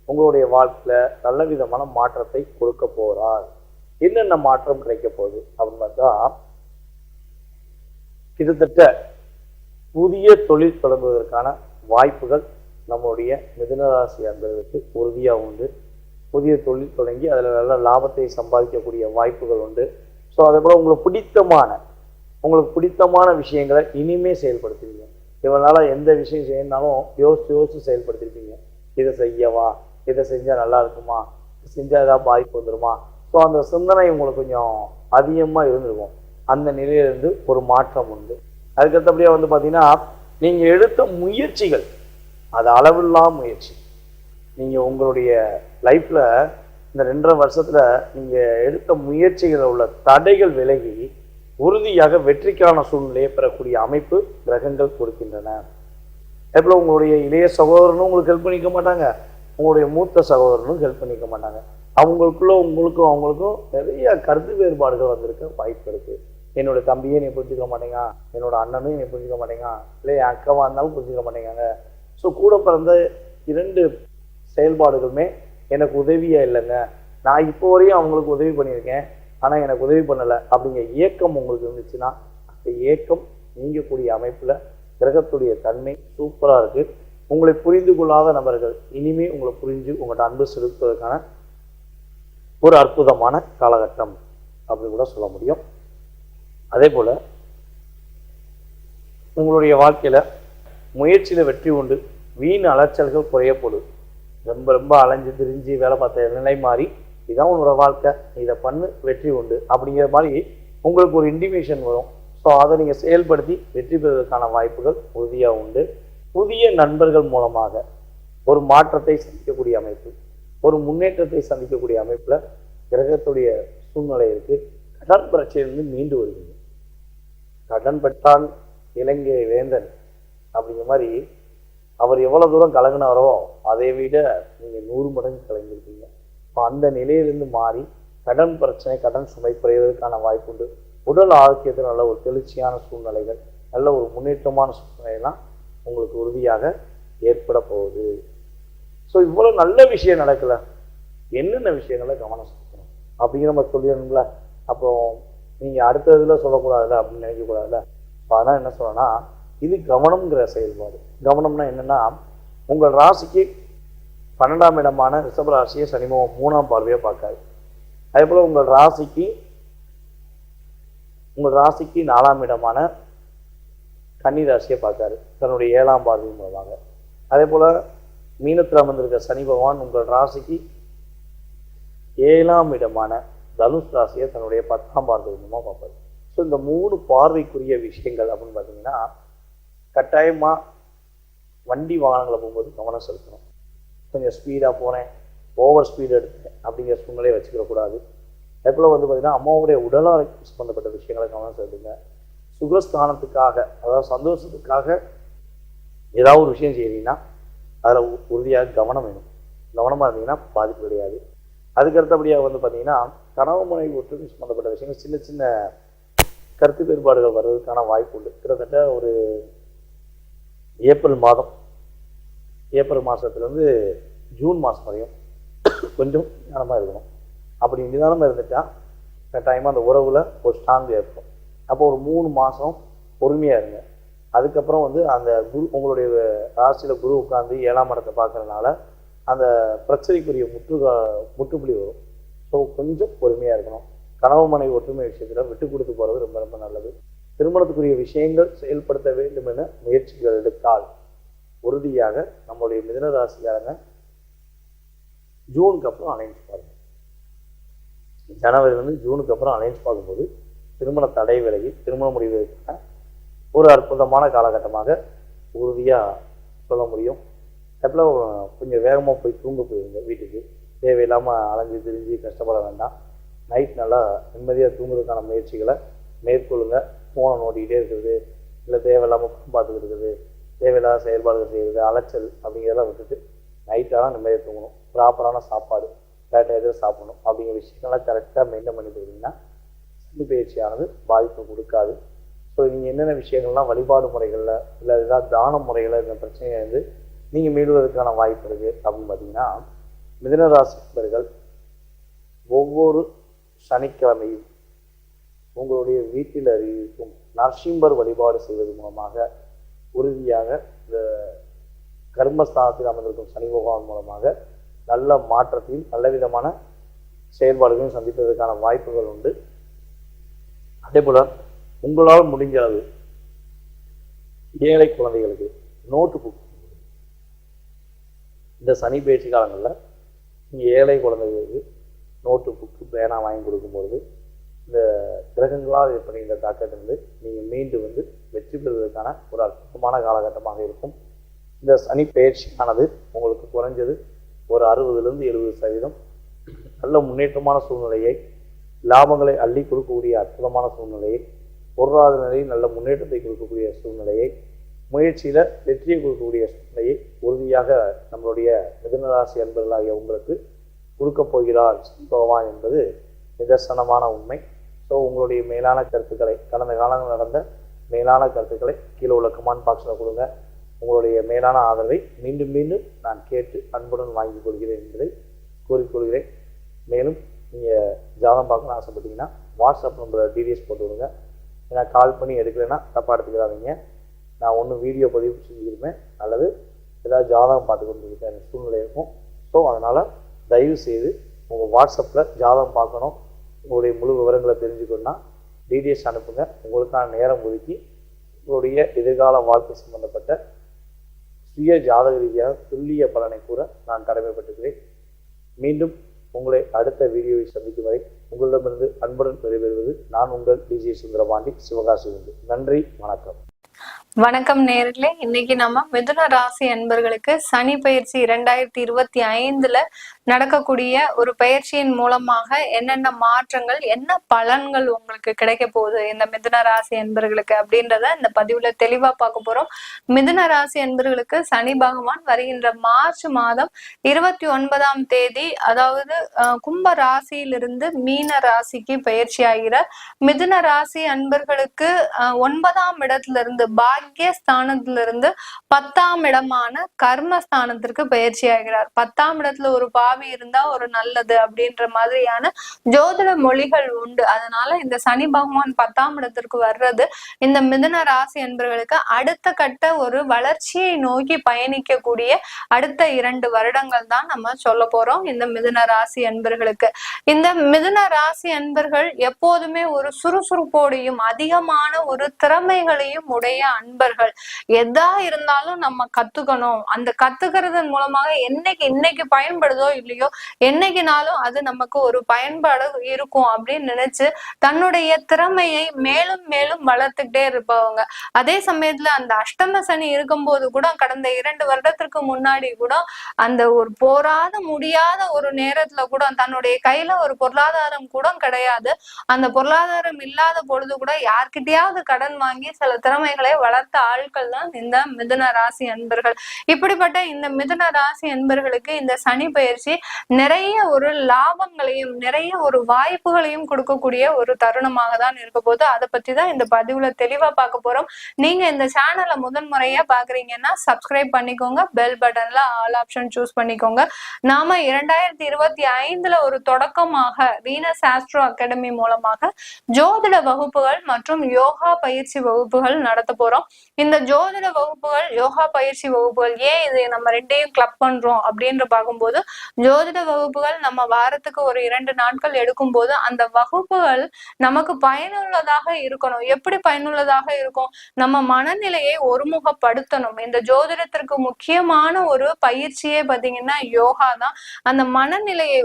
உங்களுடைய வாழ்க்கையில் நல்ல விதமான மாற்றத்தை கொடுக்க போகிறார். என்னென்ன மாற்றம் கிடைக்க போகுது அப்படின்னு பார்த்தா, கிட்டத்தட்ட புதிய தொழில் தொடங்குவதற்கான வாய்ப்புகள் நம்முடைய மிதுனராசி அன்பர்களுக்கு உறுதியாக உண்டு. புதிய தொழில் தொடங்கி அதில் நல்ல லாபத்தை சம்பாதிக்கக்கூடிய வாய்ப்புகள் உண்டு. ஸோ அதே போல் உங்களுக்கு பிடித்தமான விஷயங்களை இனிமே செயல்படுத்துவீங்க. இவனால எந்த விஷயம் செய்யணும்னாலும் யோசித்து செயல்படுத்திருப்பீங்க. இதை செய்யவா, இதை செஞ்சால் நல்லா இருக்குமா, செஞ்சால் ஏதாவது பாதிப்பு வந்துடுமா. ஸோ அந்த சிந்தனை உங்களுக்கு கொஞ்சம் அதிகமாக இருந்திருக்கும். அந்த நிலையிலிருந்து ஒரு மாற்றம் உண்டு. அதுக்கடுத்தபடியாக வந்து பார்த்தீங்கன்னா, நீங்கள் எடுத்த முயற்சிகள் அது அளவில்லாத முயற்சி. நீங்கள் உங்களுடைய லைஃப்பில் இந்த 2.5 வருஷத்தில் நீங்கள் எடுத்த முயற்சிகளில் உள்ள தடைகள் விலகி உறுதியாக வெற்றிக்கான சூழ்நிலையை பெறக்கூடிய அமைப்பு கிரகங்கள் கொடுக்கின்றன. அதேபோல் உங்களுடைய இளைய சகோதரனும் உங்களுக்கு ஹெல்ப் பண்ணிக்க மாட்டாங்க, உங்களுடைய மூத்த சகோதரனும் ஹெல்ப் பண்ணிக்க மாட்டாங்க. அவங்களுக்கும் நிறைய கருத்து வேறுபாடுகள் வந்திருக்க வாய்ப்பு இருக்குது. என்னோட தம்பியே நீ புரிஞ்சுக்க மாட்டேங்க, என்னோட அண்ணனும் நீ புரிஞ்சுக்க மாட்டேங்க, இல்லை என் அக்காவாக இருந்தாலும் புரிஞ்சுக்க மாட்டேங்காங்க. ஸோ கூட பிறந்த 2 செயல்பாடுகளுமே எனக்கு உதவியாக இல்லைங்க, நான் இப்போ வரையும் அவங்களுக்கு உதவி பண்ணியிருக்கேன், ஆனால் எனக்கு உதவி பண்ணலை அப்படிங்கிற ஏக்கம் உங்களுக்கு இருந்துச்சுன்னா, அந்த ஏக்கம் நீங்கக்கூடிய அமைப்பில் கிரகத்துடைய தன்மை சூப்பராக இருக்குது. உங்களை புரிந்து கொள்ளாத நபர்கள் இனிமேல் உங்களை புரிஞ்சு உங்கள்கிட்ட அன்பு செலுத்துவதற்கான ஒரு அற்புதமான காலகட்டம் அப்படி கூட சொல்ல முடியும். அதே போல் உங்களுடைய வாழ்க்கையில் முயற்சியில் வெற்றி உண்டு. வீண் அலைச்சல்கள் குறையப்படும். ரொம்ப அலைஞ்சு திரிஞ்சு வேலை பார்த்த நிலை மாறி இதுதான் உங்களோட வாழ்க்கை, இதை பண்ணு வெற்றி உண்டு அப்படிங்கிற மாதிரி உங்களுக்கு ஒரு இன்டிமேஷன் வரும். ஸோ அதை நீங்கள் செயல்படுத்தி வெற்றி பெறுவதற்கான வாய்ப்புகள் உறுதியாக உண்டு. புதிய நண்பர்கள் மூலமாக ஒரு மாற்றத்தை சந்திக்கக்கூடிய அமைப்பு, ஒரு முன்னேற்றத்தை சந்திக்கக்கூடிய அமைப்பில் கிரகத்துடைய சூழ்நிலை இருக்குது. கடன் பிரச்சனையிலிருந்து மீண்டு வருவீங்க. கடன் பெற்றால் இலங்கை வேந்தன் அப்படிங்கிற மாதிரி அவர் எவ்வளோ தூரம் கலங்கினாரோ அதை விட நீங்கள் 100 மடங்கு கலங்கிருப்பீங்க. இப்போ அந்த நிலையிலிருந்து மாறி கடன் பிரச்சனை, கடன் சுமை குறைவதற்கான வாய்ப்பு உண்டு. உடல் ஆரோக்கியத்தில் நல்ல ஒரு தெளிர்ச்சியான சூழ்நிலைகள், நல்ல ஒரு முன்னேற்றமான சூழ்நிலையெல்லாம் உங்களுக்கு உறுதியாக ஏற்பட போகுது. ஸோ இவ்வளோ நல்ல விஷயம் நடக்கல, என்னென்ன விஷயங்களை கவனம் செலுத்தணும் அப்படிங்கிற நம்ம சொல்லிடணும்ல. அப்போ நீங்கள் அடுத்த இதில் சொல்லக்கூடாதுல்ல அப்படின்னு நினைக்கக்கூடாதுல்ல. இப்போ அதனால் என்ன சொல்லணும்னா, இது கவனம்ங்கிற செயல்பாடு. கவனம்னா என்னென்னா, உங்கள் ராசிக்கு 12ஆம் இடமான ரிஷப ராசியை சனி பகவான் 3ஆம் பார்வையாக பார்க்காது. அதே போல் உங்கள் ராசிக்கு 4ஆம் இடமான கன்னி ராசியை பார்க்காரு தன்னுடைய 7ஆம் பார்வை மூலமாக. அதே போல் மீனத்தில் அமர்ந்திருக்க சனி பகவான் உங்கள் ராசிக்கு 7ஆம் இடமான தனுஷ் ராசியை தன்னுடைய 10ஆம் பார்வை மூலமாக பார்ப்பார். ஸோ இந்த 3 பார்வைக்குரிய விஷயங்கள் அப்படின்னு பார்த்தீங்கன்னா, கட்டாயமாக வண்டி வாகனங்களை போகும்போது கவனம் செலுத்தணும். கொஞ்சம் ஸ்பீடாக போனேன், ஓவர் ஸ்பீடு எடுத்தேன் அப்படிங்கிற சூழ்நிலையை வச்சுக்கக்கூடாது. அதுபோல் வந்து பார்த்திங்கன்னா, அம்மாவுடைய உடல் ஆரோக்கியம் சம்பந்தப்பட்ட விஷயங்களை கவனம் செலுத்துங்க. சுகஸ்தானத்துக்காக, அதாவது சந்தோஷத்துக்காக ஏதாவது ஒரு விஷயம் செய்கிறீங்கன்னா அதில் உறுதியாக கவனம் வேணும். கவனமாக இருந்தீங்கன்னா பாதிப்பு கிடையாது. அதுக்கு அடுத்தபடியாக வந்து பார்த்தீங்கன்னா கனவு மனைவி ஒற்றுமை சம்மந்தப்பட்ட விஷயங்கள் சின்ன சின்ன கருத்து வேறுபாடுகள் வர்றதுக்கான வாய்ப்பு உண்டு. கிட்டத்தட்ட ஒரு ஏப்ரல் மாதத்துலேருந்து ஜூன் மாதம் வரையும் கொஞ்சம் நிதானமாக இருக்கணும். அப்படி நிதானமாக இருந்துட்டால் கட்டாயமாக அந்த உறவில் ஒரு ஸ்ட்ராங் ஏற்படும். அப்போ ஒரு 3 மாதம் பொறுமையாக இருங்க. அதுக்கப்புறம் வந்து அந்த குரு உங்களுடைய ராசியில் குரு உட்காந்து 7ஆம் இடத்தை பார்க்கறதுனால அந்த பிரச்சனைக்குரிய முற்றுப்புள்ளி வரும். ஸோ கொஞ்சம் பொறுமையாக இருக்கணும். கனவு மனைவி ஒற்றுமை விஷயத்தில் விட்டு கொடுத்து போகிறது ரொம்ப ரொம்ப நல்லது. திருமணத்துக்குரிய விஷயங்கள் செயல்படுத்த வேண்டும் என முயற்சிகள் எடுத்தால் உறுதியாக நம்மளுடைய மிதுன ராசிக்காரங்க ஜூனுக்கு அப்புறம் அலைன்ஸ் பாருங்க. ஜனவரிலேருந்து ஜூனுக்கு அப்புறம் அலைன்ஸ் பார்க்கும்போது திருமண தடை விலகி திருமண முடிவுக்கான ஒரு அற்புதமான காலகட்டமாக உறுதியாக சொல்ல முடியும். அப்போ கொஞ்சம் வேகமாக போய் தூங்க போயிருங்க. வீட்டுக்கு தேவையில்லாமல் அலைஞ்சு திரிஞ்சு கஷ்டப்பட வேண்டாம். நைட் நல்லா நிம்மதியாக தூங்குறதுக்கான முயற்சிகளை மேற்கொள்ளுங்க. ஃபோனை நோட்டிக்கிட்டே இருக்கிறது, இல்லை தேவையில்லாமல் படம் பார்த்துக்கிட்டு இருக்குது, தேவையில்லாத செயல்பாடுகள் செய்கிறது, அலைச்சல் அப்படிங்கிறதெல்லாம் விட்டுட்டு நைட்டாலாம் நிம்மதியாக தூங்கணும். ப்ராப்பரான சாப்பாடு கரெக்டாக சாப்பிடணும் அப்படிங்கிற விஷயங்கள்லாம் கரெக்டாக மெயின்டைன் பண்ணி போயிருந்தீங்கன்னா சனி பயிற்சியானது பாதிப்பு கொடுக்காது. ஸோ நீங்கள் என்னென்ன விஷயங்கள்லாம் வழிபாடு முறைகளில் இல்லை ஏதாவது தான முறைகளில் இந்த பிரச்சனையை வந்து நீங்கள் மீளுவதற்கான வாய்ப்பு இருக்குது அப்படின்னு பார்த்தீங்கன்னா மிதுன ராசினர்கள் ஒவ்வொரு சனிக்கிழமையும் உங்களுடைய வீட்டில் இருக்கும் நரசிம்மர் வழிபாடு செய்வது மூலமாக உறுதியாக இந்த கர்மஸ்தானத்தில் அமர்ந்திருக்கும் சனி பகவான் மூலமாக நல்ல மாற்றத்தையும் நல்ல விதமான செயல்பாடுகளையும் சந்திப்பதற்கான வாய்ப்புகள் உண்டு. அதே போல் உங்களால் முடிஞ்ச அளவு ஏழை குழந்தைகளுக்கு நோட்டு புக் இந்த சனி பயிற்சி காலங்களில் நீங்கள் ஏழை குழந்தைகளுக்கு நோட்டு புக்கு பேனா வாங்கி கொடுக்கும்பொழுது இந்த கிரகங்களால் ஏற்படுகின்ற தாக்கத்திலிருந்து நீங்கள் மீண்டு வந்து வெற்றி பெறுவதற்கான ஒரு அற்புதமான காலகட்டமாக இருக்கும். இந்த சனி பயிற்சியானது உங்களுக்கு குறைஞ்சது ஒரு 60-70% நல்ல முன்னேற்றமான சூழ்நிலையை, லாபங்களை அள்ளி கொடுக்கக்கூடிய அற்புதமான சூழ்நிலையை, பொருளாதார நிலையில் நல்ல முன்னேற்றத்தை கொடுக்கக்கூடிய சூழ்நிலையை, முயற்சியில் வெற்றியை கொடுக்கக்கூடிய சூழ்நிலையை உறுதியாக நம்மளுடைய மிதுன ராசி அன்பர்களாகிய உங்களுக்கு கொடுக்கப் போகிறார் பகவான் என்பது நிதர்சனமான உண்மை. ஸோ உங்களுடைய மேலான கருத்துக்களை, கடந்த காலங்கள் நடந்த மேலான கருத்துக்களை கீழே உள்ள கமெண்ட் பாக்ஸில் கொடுங்க. உங்களுடைய மேலான ஆதரவை மீண்டும் மீண்டும் நான் கேட்டு அன்புடன் வாங்கி கொள்கிறேன் என்பதை கூறிக்கொள்கிறேன். மேலும் நீங்கள் ஜாதகம் பார்க்கணும்னு ஆசைப்பட்டீங்கன்னா வாட்ஸ்அப் நம்பரை டீடைல்ஸ் போட்டு விடுங்க. ஏன்னா கால் பண்ணி எடுக்கலைன்னா தப்பாக எடுத்துக்கிறாதீங்க. நான் ஒன்று வீடியோ பதிவு செஞ்சுருப்பேன் அல்லது ஏதாவது ஜாதகம் பார்த்து கொண்டு இருக்க சூழ்நிலை இருக்கும். ஸோ அதனால் தயவு செய்து உங்கள் வாட்ஸ்அப்பில் ஜாதகம் பார்க்கணும், உங்களுடைய முழு விவரங்களை தெரிஞ்சுக்கணுன்னா டீடைல்ஸ் அனுப்புங்க. உங்களுக்கான நேரம் ஒதுக்கி உங்களுடைய எதிர்கால வாழ்க்கை சம்பந்தப்பட்ட சுய ஜாதக ரீதியாக துல்லிய பலனை கூற நான் கடமைப்பட்டுக்கிறேன். மீண்டும் உங்களை அடுத்த வீடியோவை சந்திக்கும் வரை உங்களிடமிருந்து அன்புடன் விடைபெறுவது நான் உங்கள் டிஜே சுந்தரபாண்டி, சிவகாசி. நன்றி, வணக்கம். வணக்கம் நேயர்களே. இன்னைக்கு நம்ம மிதுன ராசி அன்பர்களுக்கு சனி பயிற்சி 2025 நடக்கக்கூடிய ஒரு பயிற்சியின் மூலமாக என்னென்ன மாற்றங்கள், என்ன பலன்கள் உங்களுக்கு கிடைக்க போகுது இந்த மிதுன ராசி அன்பர்களுக்கு அப்படின்றத இந்த பதிவுல தெளிவா பார்க்க போறோம். மிதுன ராசி அன்பர்களுக்கு சனி பகவான் வருகின்ற மார்ச் மாதம் 29ஆம் தேதி, அதாவது கும்ப ராசியிலிருந்து மீன ராசிக்கு பயிற்சி ஆகிறார். மிதுன ராசி அன்பர்களுக்கு 9ஆம் இடத்துல இருந்து பாக்கியஸ்தானத்திலிருந்து 10ஆம் இடமான கர்மஸ்தானத்திற்கு பயிற்சி ஆகிறார். 10ஆம் இடத்துல ஒரு பாவி இருந்தா ஒரு நல்லது அப்படின்ற மாதிரியான ஜோதிட மொழிகள் உண்டு. அதனால இந்த சனி பகவான் 10ஆம் இடத்திற்கு வர்றது இந்த மிதுன ராசி என்பவர்களுக்கு அடுத்த கட்ட ஒரு வளர்ச்சியை நோக்கி பயணிக்கக்கூடிய அடுத்த 2 வருடங்கள் தான் நம்ம சொல்ல போறோம். இந்த மிதுன ராசி அன்பர்களுக்கு, இந்த மிதுன ராசி அன்பர்கள் எப்போதுமே ஒரு சுறுசுறுப்போடையும் அதிகமான ஒரு திறமைகளையும் உடைய அன்பர்கள். எதா இருந்தாலும் நம்ம கத்துக்கணும், அந்த கத்துக்கிறதன் மூலமாக இன்னைக்கு பயன்படுதோ இல்லையோ, என்னைக்குனாலும் அது நமக்கு ஒரு பயன்பாடு இருக்கும் அப்படின்னு நினைச்சு தன்னுடைய திறமையை மேலும் மேலும் வளர்த்துக்கிட்டே இருப்பவங்க. அதே சமயத்துல அந்த அஷ்டம சனி இருக்கும்போது கூட, கடந்த 2 வருடத்திற்கு முன்னாடி கூட, அந்த ஒரு போராத முடியாத ஒரு நேரத்துல கூட தன்னுடைய கையில ஒரு பொருளாதாரம் கூட கிடையாது. அந்த பொருளாதாரம் இல்லாத பொழுது கூட யார்கிட்டயாவது கடன் வாங்கி சில திறமைகளை வளர்த்து வளர்த்த ஆட்கள் தான் இந்த மிதுன ராசி அன்பர்கள். இப்படிப்பட்ட இந்த மிதுன ராசி அன்பர்களுக்கு இந்த சனி பயிற்சி நிறைய ஒரு லாபங்களையும் நிறைய ஒரு வாய்ப்புகளையும் கொடுக்கக்கூடிய ஒரு தருணமாக தான் இருக்க போது. அதை பத்தி தான் இந்த பதிவுல தெளிவா பார்க்க போறோம். நீங்க இந்த சேனலை முதன்முறையா பாக்குறீங்கன்னா சப்ஸ்கிரைப் பண்ணிக்கோங்க, பெல் பட்டன்ல ஆல் ஆப்ஷன் சூஸ் பண்ணிக்கோங்க. நாம 2025 ஒரு தொடக்கமாக வீனஸ் ஆஸ்ட்ரோ அகாடமி மூலமாக ஜோதிட வகுப்புகள் மற்றும் யோகா பயிற்சி வகுப்புகள் நடத்த போறோம். இந்த ஜோதிட வகுப்புகள் யோகா பயிற்சி வகுப்புகள் ஏன் இது நம்ம ரெண்டையும் கிளப் பண்றோம் அப்படின்னு பார்க்கும்போது, ஜோதிட வகுப்புகள் நம்ம வாரத்துக்கு ஒரு 2 நாட்கள் எடுக்கும் போது அந்த வகுப்புகள் நமக்கு பயனுள்ளதாக இருக்கணும். எப்படி பயனுள்ளதாக இருக்கும்? நம்ம மனநிலையை ஒருமுகப்படுத்தணும். இந்த ஜோதிடத்திற்கு முக்கியமான ஒரு பயிற்சியே பாத்தீங்கன்னா யோகா தான். அந்த மனநிலையை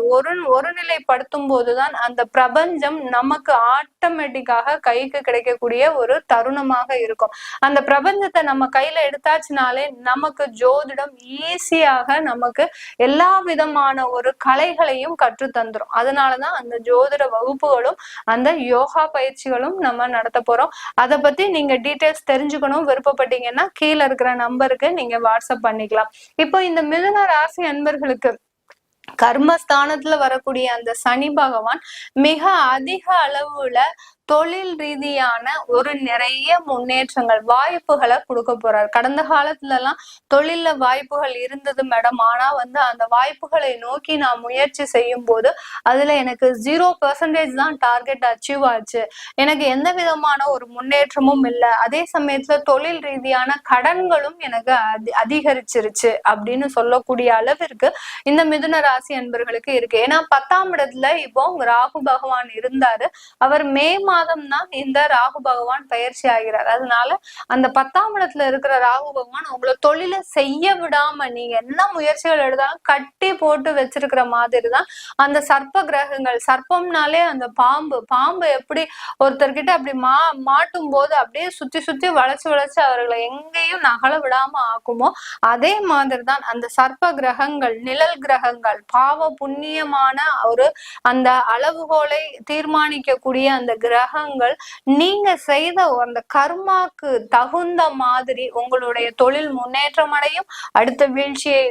ஒருநிலைப்படுத்தும் போதுதான் அந்த பிரபஞ்சம் நமக்கு ஆட்டோமேட்டிக்காக கைக்கு கிடைக்கக்கூடிய ஒரு தருணமாக இருக்கும். அந்த பிரபஞ்சத்தை நம்ம கையில எடுத்தாச்சுனாலே நமக்கு ஜோதிடம் ஈஸியாக நமக்கு எல்லா விதமான ஒரு கலைகளையும் கற்று தந்துரும். அதனாலதான் அந்த ஜோதிட வகுப்புகளும் அந்த யோகா பயிற்சிகளும் நம்ம நடத்த போறோம். அதை பத்தி நீங்க டீடைல்ஸ் தெரிஞ்சுக்கணும் விருப்பப்பட்டீங்கன்னா கீழே இருக்கிற நம்பருக்கு நீங்க வாட்ஸ்அப் பண்ணிக்கலாம். இப்போ இந்த மிதுன ராசி அன்பர்களுக்கு கர்மஸ்தானத்துல வரக்கூடிய அந்த சனி பகவான் மிக அதிக அளவுல தொழில் ரீதியான ஒரு நிறைய முன்னேற்றங்கள் வாய்ப்புகளை கொடுக்க போறாரு. கடந்த காலத்துல எல்லாம் தொழில்ல வாய்ப்புகள் இருந்தது மேடம், ஆனா அந்த வாய்ப்புகளை நோக்கி நான் முயற்சி செய்யும் போது அதுல எனக்கு 0% தான் டார்கெட் அச்சீவ் ஆச்சு, எனக்கு எந்த விதமான ஒரு முன்னேற்றமும் இல்லை. அதே சமயத்துல தொழில் ரீதியான கடன்களும் எனக்கு அதிகரிச்சிருச்சு அப்படின்னு சொல்லக்கூடிய அளவிற்கு இந்த மிதுன ராசி அன்பர்களுக்கு இருக்கு. ஏன்னா 10ஆம் இடத்துல இப்போ ராகு பகவான் இருந்தாரு. அவர் மே மாதம் தான் இந்த ராகு பகவான் பயிற்சி ஆகிறார். அதனால அந்த 10ஆம் இடத்துல இருக்கிற ராகு பகவான் உங்களை தொழில செய்ய விடாம நீங்க என்ன முயற்சிகள் எடுத்தாலும் கட்டி போட்டு வச்சிருக்கிற மாதிரி தான் அந்த சர்ப்ப கிரகங்கள். சர்ப்பம்னாலே அந்த பாம்பு எப்படி ஒருத்தர்கிட்ட அப்படி மாட்டும் போது அப்படியே சுத்தி சுத்தி வளைச்சு அவர்களை எங்கேயும் நகல விடாம ஆக்குமோ, அதே மாதிரிதான் அந்த சர்ப்ப கிரகங்கள், நிழல் கிரகங்கள், பாவ புண்ணியமான ஒரு அந்த அளவுகோலை தீர்மானிக்கக்கூடிய அந்த கிரகங்கள் நீங்க செய்த அந்த கர்மாக்கு தகுந்த மாதிரி உங்களுடைய தொழில் முன்னேற்றம் அடையும், அடுத்த வீழ்ச்சியை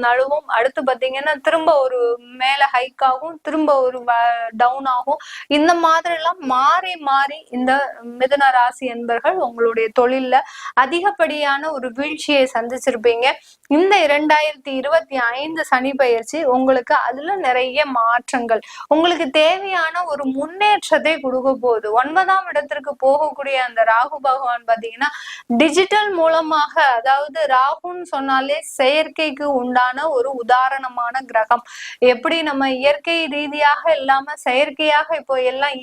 நழுவும், அடுத்து பாத்தீங்கன்னா திரும்ப ஒரு மேல ஹைக் ஆகும், திரும்ப ஒரு டவுன் ஆகும். இந்த மாதிரி எல்லாம் மாறி மாறி இந்த மிதுன ராசி என்பர்கள் உங்களுடைய தொழில்ல அதிகப்படியான ஒரு வீழ்ச்சியை சந்திச்சிருப்பீங்க. இந்த 2025 சனி பயிற்சி உங்களுக்கு அதுல நிறைய மாற்றங்கள், உங்களுக்கு தேவையான ஒரு முன்னேற்றத்தை கொடுக்க போகுது. 9ஆம் இடத்திற்கு போகக்கூடிய அந்த ராகு பகவான் பாத்தீங்கன்னா டிஜிட்டல் மூலமாக, அதாவது ராகுன்னு சொன்னாலே செயற்கைக்கு உண்டான ஒரு உதாரணமான கிரகம். எப்படி நம்ம இயற்கை ரீதியாக இல்லாம செயற்கையாக இப்போ எல்லாம்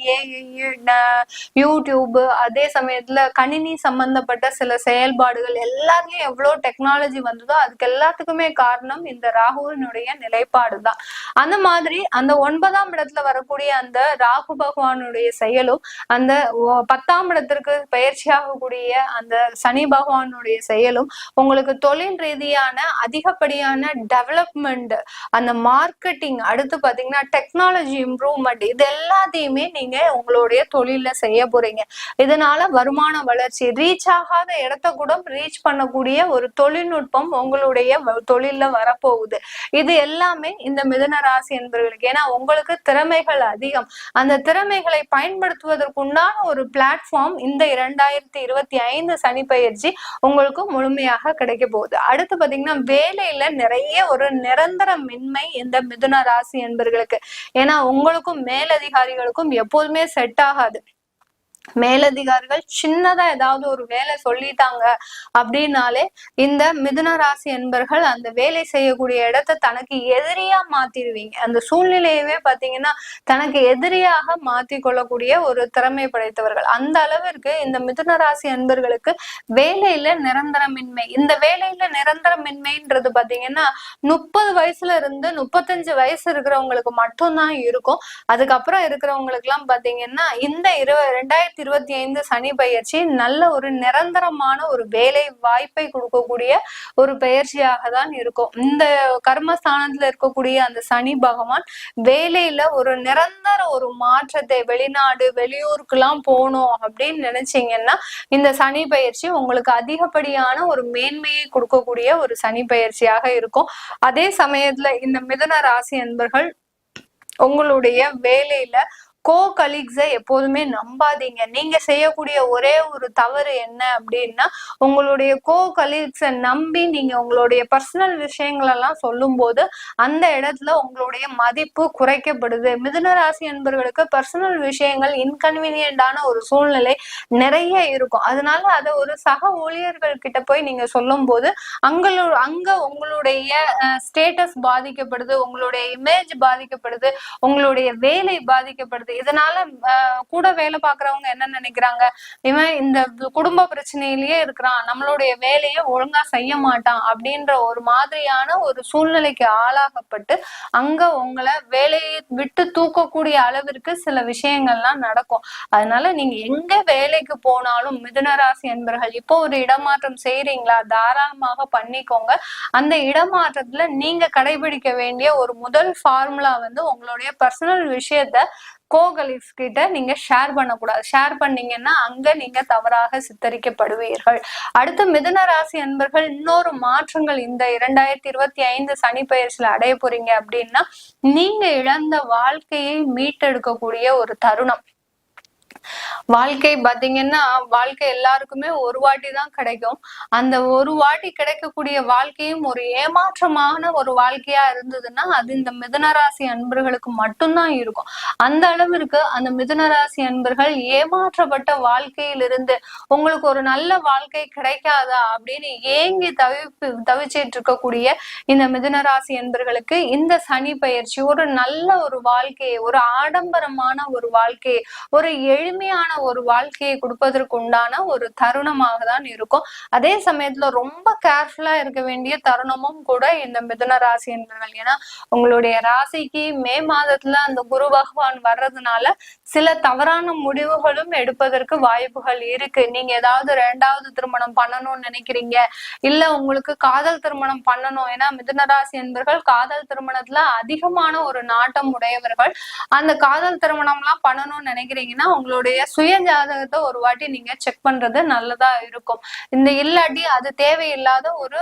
யூடியூப், அதே சமயத்துல கணினி சம்பந்தப்பட்ட சில செயல்பாடுகள் எல்லாத்துலயும் எவ்வளவு டெக்னாலஜி வந்ததோ அதுக்கு எல்லாத்துக்குமே காரணம் இந்த ராகுவினுடைய நிலைப்பாடு தான். அந்த மாதிரி அந்த 9ஆம் இடத்துல வரக்கூடிய அந்த ராகு பகவானுடைய செயலும் அந்த 10ஆம் இடத்திற்கு பயிற்சியாகக்கூடிய அந்த சனி பகவானுடைய செயலும் உங்களுக்கு தொழில் ரீதியான அதிகப்படியான டெவலப்மெண்ட், அந்த மார்க்கெட்டிங், அடுத்து பாத்தீங்கன்னா டெக்னாலஜி இம்ப்ரூவ்மெண்ட், இது எல்லாத்தையுமே நீங்க உங்களுடைய தொழில செய்ய போறீங்க. இதனால வருமான வளர்ச்சி, ரீச் ஆகாத இடத்த கூட ரீச் பண்ணக்கூடிய ஒரு தொழில்நுட்பம் உங்களுடைய தொழில வரப்போகுது. இது எல்லாமே இந்த மிதுன ராசி என்பவர்களுக்கு. ஏன்னா உங்களுக்கு திறமைகள் அதிகம், அந்த திறமைகளை பயன்படுத்துவதற்குண்டான ஒரு பிளாட்ஃபார்ம் இந்த 2025 சனி பயிற்சி உங்களுக்கு முழுமையாக கிடைக்க போகுது. அடுத்து பாத்தீங்கன்னா வேலையில நிறைய ஒரு நிரந்தரமின்மை இந்த மிதுன ராசி என்பவர்களுக்கு. ஏன்னா உங்களுக்கும் மேலதிகாரிகளுக்கும் எப்போதுமே செட் ஆகாது. மேலதிகாரிகள் சின்னதா ஏதாவது ஒரு வேலை சொல்லிட்டாங்க அப்படின்னாலே இந்த மிதுன ராசி என்பர்கள் அந்த வேலை செய்யக்கூடிய இடத்த தனக்கு எதிரியா மாத்திடுவீங்க. அந்த சூழ்நிலையவே பாத்தீங்கன்னா தனக்கு எதிரியாக மாத்தி கொள்ளக்கூடிய ஒரு திறமை படைத்தவர்கள். அந்த அளவிற்கு இந்த மிதுன ராசி அன்பர்களுக்கு வேலையில நிரந்தரமின்மை. இந்த வேலையில நிரந்தரமின்மைன்றது பாத்தீங்கன்னா 30 வயசுல இருந்து 35 வயசு இருக்கிறவங்களுக்கு மட்டும்தான் இருக்கும். அதுக்கப்புறம் இருக்கிறவங்களுக்கு எல்லாம் பாத்தீங்கன்னா இந்த 2025 2025 சனி பயிற்சி நல்ல ஒரு நிரந்தரமான ஒரு வேலை வாய்ப்பை கொடுக்கக்கூடிய ஒரு பயிற்சியாக தான் இருக்கும். இந்த கர்மஸ்தானத்துல இருக்கக்கூடிய அந்த சனி பகவான் வேலையில ஒரு நிரந்தர ஒரு மாற்றத்தை, வெளிநாடு வெளியூருக்குலாம் போகணும் அப்படின்னு நினைச்சீங்கன்னா இந்த சனி பயிற்சி உங்களுக்கு அதிகப்படியான ஒரு மேன்மையை கொடுக்கக்கூடிய ஒரு சனி பயிற்சியாக இருக்கும். அதே சமயத்துல இந்த மிதுன ராசி அன்பர்கள் உங்களுடைய வேலையில கலீக்ஸை எப்போதுமே நம்பாதீங்க. நீங்க செய்யக்கூடிய ஒரே ஒரு தவறு என்ன அப்படின்னா, உங்களுடைய கலீக்ஸை நம்பி நீங்க உங்களுடைய பர்சனல் விஷயங்கள் எல்லாம் சொல்லும் போது அந்த இடத்துல உங்களுடைய மதிப்பு குறைக்கப்படுது. மிதுன ராசி என்பவர்களுக்கு பர்சனல் விஷயங்கள் இன்கன்வீனியன்டான ஒரு சூழ்நிலை நிறைய இருக்கும். அதனால அதை ஒரு சக ஊழியர்கள் கிட்ட போய் நீங்க சொல்லும் போது அங்க உங்களுடைய ஸ்டேட்டஸ் பாதிக்கப்படுது, உங்களுடைய இமேஜ் பாதிக்கப்படுது, உங்களுடைய வேலை பாதிக்கப்படுது. இதனால கூட வேலை பாக்குறவங்க என்ன நினைக்கிறாங்க, இவன் இந்த குடும்ப பிரச்சனையிலேயே இருக்கிறான், நம்மளுடைய வேலையை ஒழுங்கா செய்ய மாட்டான் அப்படின்ற ஒரு மாதிரியான ஒரு சூழ்நிலைக்கு ஆளாகப்பட்டு அங்க உங்களை வேலையை விட்டு தூக்கக்கூடிய அளவிற்கு சில விஷயங்கள்லாம் நடக்கும். அதனால நீங்க எங்க வேலைக்கு போனாலும் மிதுனராசி என்பர்கள் இப்போ ஒரு இடமாற்றம் செய்யறீங்களா, தாராளமாக பண்ணிக்கோங்க. அந்த இடமாற்றத்துல நீங்க கடைபிடிக்க வேண்டிய ஒரு முதல் ஃபார்முலா உங்களுடைய பர்சனல் விஷயத்த கோகலீக்ஸ் கிட்ட நீங்க ஷேர் பண்ணக்கூடாது. ஷேர் பண்ணீங்கன்னா அங்க நீங்க தவறாக சித்தரிக்கப்படுவீர்கள். அடுத்து மிதுன ராசி அன்பர்கள் இன்னொரு மாற்றங்கள் இந்த 2025 சனி பயிற்சியில அடைய போறீங்க அப்படின்னா, நீங்க இழந்த வாழ்க்கையை மீட்டெடுக்கக்கூடிய ஒரு தருணம். வாழ்க்கை பாத்தீங்கன்னா, வாழ்க்கை எல்லாருக்குமே ஒரு வாட்டி தான் கிடைக்கும். அந்த ஒரு வாட்டி கிடைக்கக்கூடிய வாழ்க்கையும் ஒரு ஏமாற்றமான ஒரு வாழ்க்கையா இருந்ததுன்னா அது இந்த மிதுனராசி அன்பர்களுக்கு மட்டும்தான் இருக்கும். அந்த அளவிற்கு அந்த மிதுனராசி அன்பர்கள் ஏமாற்றப்பட்ட வாழ்க்கையிலிருந்து உங்களுக்கு ஒரு நல்ல வாழ்க்கை கிடைக்காதா அப்படின்னு ஏங்கி தவிச்சிட்டு இருக்கக்கூடிய இந்த மிதுனராசி அன்பர்களுக்கு இந்த சனி பயிற்சி ஒரு நல்ல ஒரு வாழ்க்கையை, ஒரு ஆடம்பரமான ஒரு வாழ்க்கையை, ஒரு எளிமையான ஒரு வாழ்க்கையை கொடுப்பதற்கு உண்டான ஒரு தருணமாக தான் இருக்கும். அதே சமயத்துல ரொம்ப கேர்ஃபுல்லா இருக்க வேண்டிய தருணமும் கூட இந்த மிதுன ராசி என்பவர்கள். ஏன்னா உங்களுடைய ராசிக்கு மே மாதத்துல அந்த குரு பகவான் வர்றதுனால சில தவறான முடிவுகளும் எடுப்பதற்கு வாய்ப்புகள் இருக்கு. நீங்க ஏதாவது 2வது திருமணம் பண்ணணும்னு நினைக்கிறீங்க, இல்ல உங்களுக்கு காதல் திருமணம் பண்ணணும், ஏன்னா மிதுன ராசி என்பவர்கள் காதல் திருமணத்துல அதிகமான ஒரு நாட்டம் உடையவர்கள். அந்த காதல் திருமணம் எல்லாம் பண்ணணும்னு நினைக்கிறீங்கன்னா உங்களுடைய சுய ஜாதகத்தை ஒரு வாட்டி நீங்க செக் பண்றது நல்லதா இருக்கும். இந்த இல்லாட்டி அது தேவையில்லாத ஒரு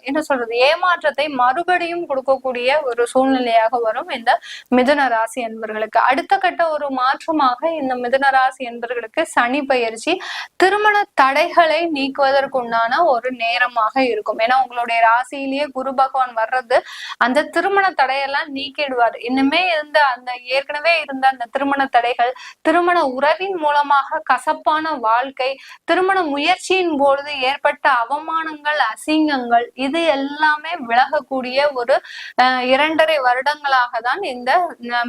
என்ன சொல்றது, ஏமாற்றத்தை மறுபடியும் கொடுக்கக்கூடிய ஒரு சூழ்நிலையாக வரும் இந்த மிதுன ராசி என்பவர்களுக்கு. அடுத்த கட்ட ஒரு மாற்றமாக இந்த மிதுன ராசி என்பவர்களுக்கு சனி பயிற்சி திருமண தடைகளை நீக்குவதற்கு உண்டான ஒரு நேரமாக இருக்கும். ஏன்னா உங்களுடைய ராசியிலேயே குரு பகவான் வர்றது அந்த திருமண தடையெல்லாம் நீக்கிடுவார். இன்னுமே இருந்த அந்த ஏற்கனவே இருந்த அந்த திருமண தடைகள், திருமண உறவின் மூலமாக கசப்பான வாழ்க்கை, திருமண முயற்சியின் பொழுது ஏற்பட்ட அவமானங்கள், அசிங்கங்கள், இது எல்லாமே விலகக்கூடிய ஒரு 2.5 வருடங்களாக தான் இந்த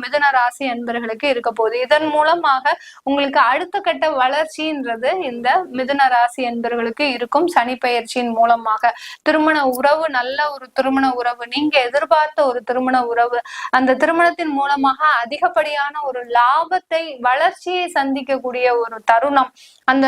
மிதுன ராசி அன்பர்களுக்கு இருக்க போகுது. இதன் மூலமாக உங்களுக்கு அடுத்த கட்ட வளர்ச்சின்றது இந்த மிதுன ராசி அன்பர்களுக்கு இருக்கும். சனி பயிற்சியின் மூலமாக திருமண உறவு, நல்ல ஒரு திருமண உறவு, நீங்க எதிர்பார்த்த ஒரு திருமண உறவு, அந்த திருமணத்தின் மூலமாக அதிகப்படியான ஒரு லாபத்தை, வளர்ச்சியை சந்திக்கக்கூடிய ஒரு தருணம். அந்த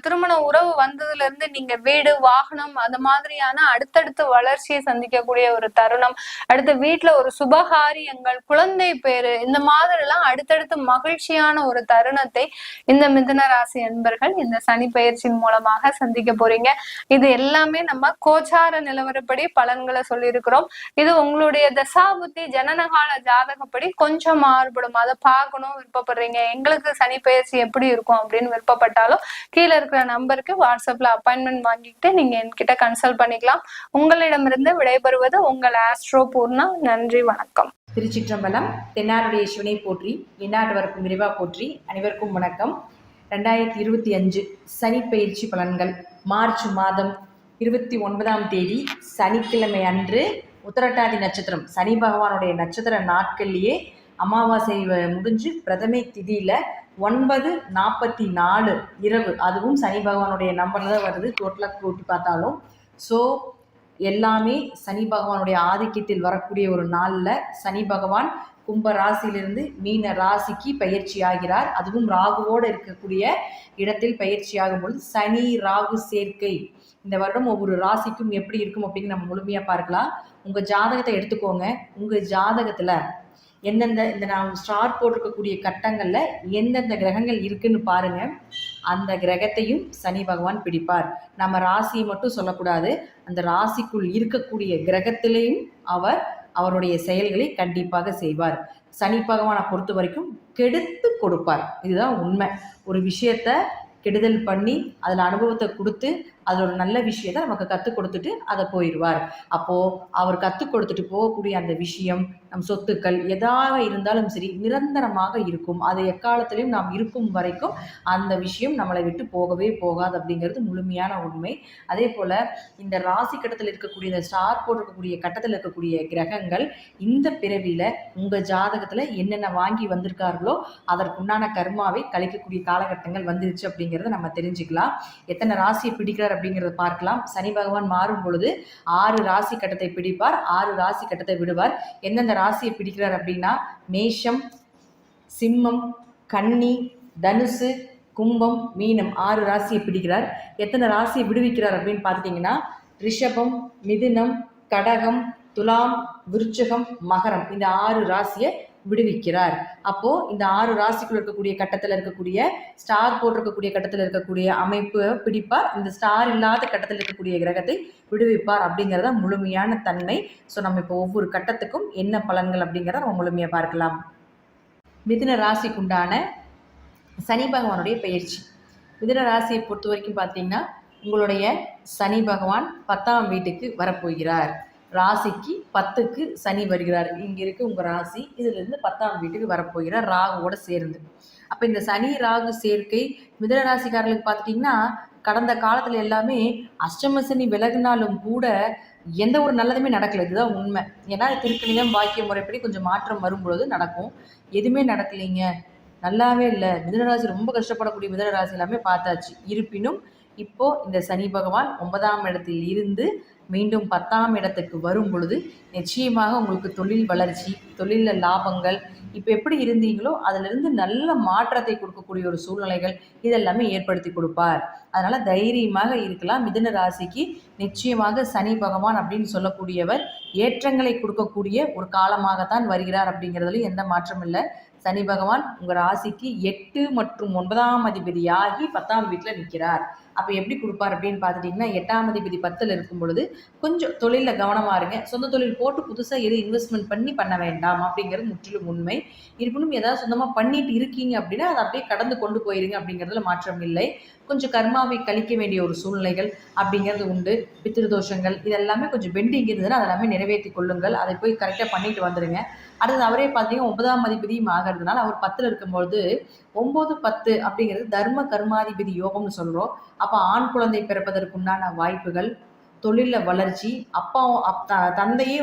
திருமண உறவு வந்ததுல இருந்து நீங்க வீடு, வாகனம், அது மாதிரியான அடுத்தடுத்து வளர்ச்சியை சந்திக்கக்கூடிய ஒரு தருணம். அடுத்து வீட்டுல ஒரு சுபகாரியங்கள், குழந்தை பேரு, இந்த மாதிரி எல்லாம் அடுத்தடுத்து மகிழ்ச்சியான ஒரு தருணத்தை இந்த மிதுன ராசி அன்பர்கள் இந்த சனி பயிற்சியின் மூலமாக சந்திக்க போறீங்க. இது எல்லாமே நம்ம கோச்சார நிலவரப்படி பலன்களை சொல்லியிருக்கிறோம். இது உங்களுடைய தசாபுத்தி ஜனனகால ஜாதகப்படி கொஞ்சம் மாறுபடும். அதை பார்க்கணும் விருப்பப்படுறீங்க, எங்களுக்கு சனி பயிற்சி எப்படி இருக்கும் அப்படின்னு விருப்பப்பட்டாலும் கீழே இருக்கிற நம்பருக்கு வாட்ஸ்அப்ல அப்பாயின்மெண்ட் வாங்கிட்டு நீங்க என்கிட்ட கன்சல்ட் பண்ணிக்கலாம். உங்களிடமிருந்து விடைபெறுவது உங்கள் ஆஸ்ட்ரோ பூர்ணா. நன்றி, வணக்கம். திருச்சிற்றம்பலம். தென்னாருடைய சிவனை போற்றி, எந்நாட்டவருக்கும் விரைவா போற்றி. அனைவருக்கும் வணக்கம். 2025 சனி பயிற்சி பலன்கள். மார்ச் மாதம் 29ஆம் தேதி சனிக்கிழமை அன்று உத்திரட்டாதி நட்சத்திரம், சனி பகவானுடைய நட்சத்திர நாட்கள்லேயே அமாவாசை முடிஞ்சு பிரதமை திதியில 9:44 இரவு, அதுவும் சனி பகவானுடைய நம்பர்ல தான் வருது, டோட்டலாக கூட்டி பார்த்தாலும். ஸோ எல்லாமே சனி பகவானுடைய ஆதிக்கத்தில் வரக்கூடிய ஒரு நாளில் சனி பகவான் கும்ப ராசியிலிருந்து மீன ராசிக்கு பயிற்சி ஆகிறார். அதுவும் ராகுவோடு இருக்கக்கூடிய இடத்தில் பயிற்சி ஆகும் பொழுது சனி ராகு சேர்க்கை இந்த வருடம் ஒவ்வொரு ராசிக்கும் எப்படி இருக்கும் அப்படின்னு நம்ம முழுமையா பார்க்கலாம். உங்க ஜாதகத்தை எடுத்துக்கோங்க. உங்க ஜாதகத்துல எந்தெந்த இந்த நான் ஸ்டார் போட்டிருக்கக்கூடிய கட்டங்கள்ல எந்தெந்த கிரகங்கள் இருக்குன்னு பாருங்க. அந்த கிரகத்தையும் சனி பகவான் பிடிப்பார். நம்ம ராசியை மட்டும் சொல்லக்கூடாது, அந்த ராசிக்குள் இருக்கக்கூடிய கிரகத்திலையும் அவருடைய செயல்களை கண்டிப்பாக செய்வார். சனி பகவானை பொறுத்த வரைக்கும் கெடுத்து கொடுப்பார். இதுதான் உண்மை. ஒரு விஷயத்த கெடுதல் பண்ணி அதில் அனுபவத்தை கொடுத்து அதோட நல்ல விஷயத்தை நமக்கு கற்றுக் கொடுத்துட்டு அதை போயிடுவார். அப்போது அவர் கற்றுக் கொடுத்துட்டு போகக்கூடிய அந்த விஷயம் நம் சொத்துக்கள் எதாக இருந்தாலும் சரி நிரந்தரமாக இருக்கும். அது எக்காலத்திலையும் நாம் இருக்கும் வரைக்கும் அந்த விஷயம் நம்மளை விட்டு போகவே போகாது அப்படிங்கிறது முழுமையான உண்மை. அதே போல் இந்த ராசி கட்டத்தில் இருக்கக்கூடிய இந்த ஸ்டார் போட்டிருக்கக்கூடிய கட்டத்தில் இருக்கக்கூடிய கிரகங்கள் இந்த பிறவியில் உங்கள் ஜாதகத்தில் என்னென்ன வாங்கி வந்திருக்கார்களோ அதற்குண்டான கர்மாவை கழிக்கக்கூடிய காலகட்டங்கள் வந்துருச்சு அப்படிங்கிறத நம்ம தெரிஞ்சுக்கலாம். எத்தனை ராசியை பிடிக்கிறார் அப்படிங்கிறத பார்க்கலாம். சனி பகவான் மாறும் பொழுது 6 ராசி கட்டத்தை பிடிப்பார், 6 ராசி கட்டத்தை விடுவார். எந்தெந்த ராசியை பிடிக்கிறார் அப்படின்னா மேஷம், சிம்மம், கன்னி, தனுசு, கும்பம், மீனம் 6 ராசியை பிடிக்கிறார். எத்தனை ராசியை விடுவிக்கிறார் அப்படின்னு பார்த்துட்டிங்கன்னா ரிஷபம், மிதுனம், கடகம், துலாம், விருச்சகம், மகரம் இந்த 6 ராசியை விடுவிக்கிறார். அப்போ இந்த 6 ராசிக்குள்ள இருக்கக்கூடிய கட்டத்தில் இருக்கக்கூடிய ஸ்டார் போட்டிருக்கக்கூடிய கட்டத்தில் இருக்கக்கூடிய அமைப்பு பிடிப்பார். இந்த ஸ்டார் இல்லாத கட்டத்தில் இருக்கக்கூடிய கிரகத்தை விடுவிப்பார் அப்படிங்கிறத முழுமையான தன்மை. ஸோ நம்ம இப்போ ஒவ்வொரு கட்டத்துக்கும் என்ன பலன்கள் அப்படிங்கிறத நம்ம முழுமையாக பார்க்கலாம். மிதுன ராசிக்குண்டான சனி பகவானுடைய பயிற்சி. மிதுன ராசியை பொறுத்த வரைக்கும் பார்த்தீங்கன்னா உங்களுடைய சனி பகவான் 10ஆம் வீட்டுக்கு வரப்போகிறார். ராசிக்கு 10க்கு சனி வருகிறார். இங்கே இருக்கு உங்கள் ராசி, இதிலிருந்து 10ஆம் வீட்டுக்கு வரப்போகிறார் ராகுவோட சேர்ந்து. அப்போ இந்த சனி ராகு சேர்க்கை மிதுன ராசிக்காரர்களுக்கு பார்த்துட்டிங்கன்னா கடந்த காலத்தில் எல்லாமே அஷ்டம சனி விலகினாலும் கூட எந்த ஒரு நல்லதுமே நடக்கலை. இதுதான் உண்மை. ஏன்னா திருக்கணிதம் வாக்கிய முறைப்படி கொஞ்சம் மாற்றம் வரும்பொழுது நடக்கும். எதுவுமே நடக்கலைங்க, நல்லாவே இல்லை. மிதுனராசி ரொம்ப கஷ்டப்படக்கூடிய மிதுனராசி எல்லாமே பார்த்தாச்சு. இருப்பினும் இப்போ இந்த சனி பகவான் 9ஆம் இடத்தில் இருந்து மீண்டும் 10ஆம் இடத்துக்கு வரும் பொழுது நிச்சயமாக உங்களுக்கு தொழில் வளர்ச்சி, தொழிலில் லாபங்கள், இப்போ எப்படி இருந்தீங்களோ அதிலிருந்து நல்ல மாற்றத்தை கொடுக்கக்கூடிய ஒரு சூழ்நிலைகள் இதெல்லாமே ஏற்படுத்தி கொடுப்பார். அதனால் தைரியமாக இருக்கலாம். மிதுன ராசிக்கு நிச்சயமாக சனி பகவான் அப்படின்னு சொல்லக்கூடியவர் ஏற்றங்களை கொடுக்கக்கூடிய ஒரு காலமாகத்தான் வருகிறார் அப்படிங்கிறதுல எந்த மாற்றம் இல்லை. சனி பகவான் உங்கள் ராசிக்கு 8 மற்றும் 9ஆம் அதிபதியாகி 10ஆம் வீட்டில் நிற்கிறார். அப்போ எப்படி கொடுப்பார் அப்படின்னு பார்த்துட்டிங்கன்னா 8ஆம் அதிபதி 10ல் இருக்கும் பொழுது கொஞ்சம் தொழிலில் கவனமாக இருங்க. சொந்த தொழில் போட்டு புதுசாக எது இன்வெஸ்ட்மெண்ட் பண்ண வேண்டாம் அப்படிங்கிறது முற்றிலும் உண்மை. இருப்பினும் ஏதாவது சொந்தமாக பண்ணிட்டு இருக்கீங்க அப்படின்னா அதை அப்படியே கடந்து கொண்டு போயிருங்க அப்படிங்கிறதுல மாற்றம் இல்லை. கொஞ்சம் கர்மாவை கழிக்க வேண்டிய ஒரு சூழ்நிலைகள் அப்படிங்கிறது உண்டு. பித்திருதோஷங்கள் இதெல்லாமே கொஞ்சம் பெண்டிங் இருந்ததுன்னா அதெல்லாமே நிறைவேற்றி கொள்ளுங்கள். அதை போய் கரெக்டாக பண்ணிட்டு வந்துடுங்க. அடுத்தது அவரே பார்த்தீங்கன்னா 9ஆம் அதிபதியும் ஆகிறதுனால அவர் 10ல் இருக்கும்பொழுது 9-10 அப்படிங்கிறது தர்ம கர்மாதிபதி யோகம்னு சொல்கிறோம். அப்போ ஆண் குழந்தை பிறப்பதற்குண்டான வாய்ப்புகள், தொழிலில் வளர்ச்சி, தந்தையே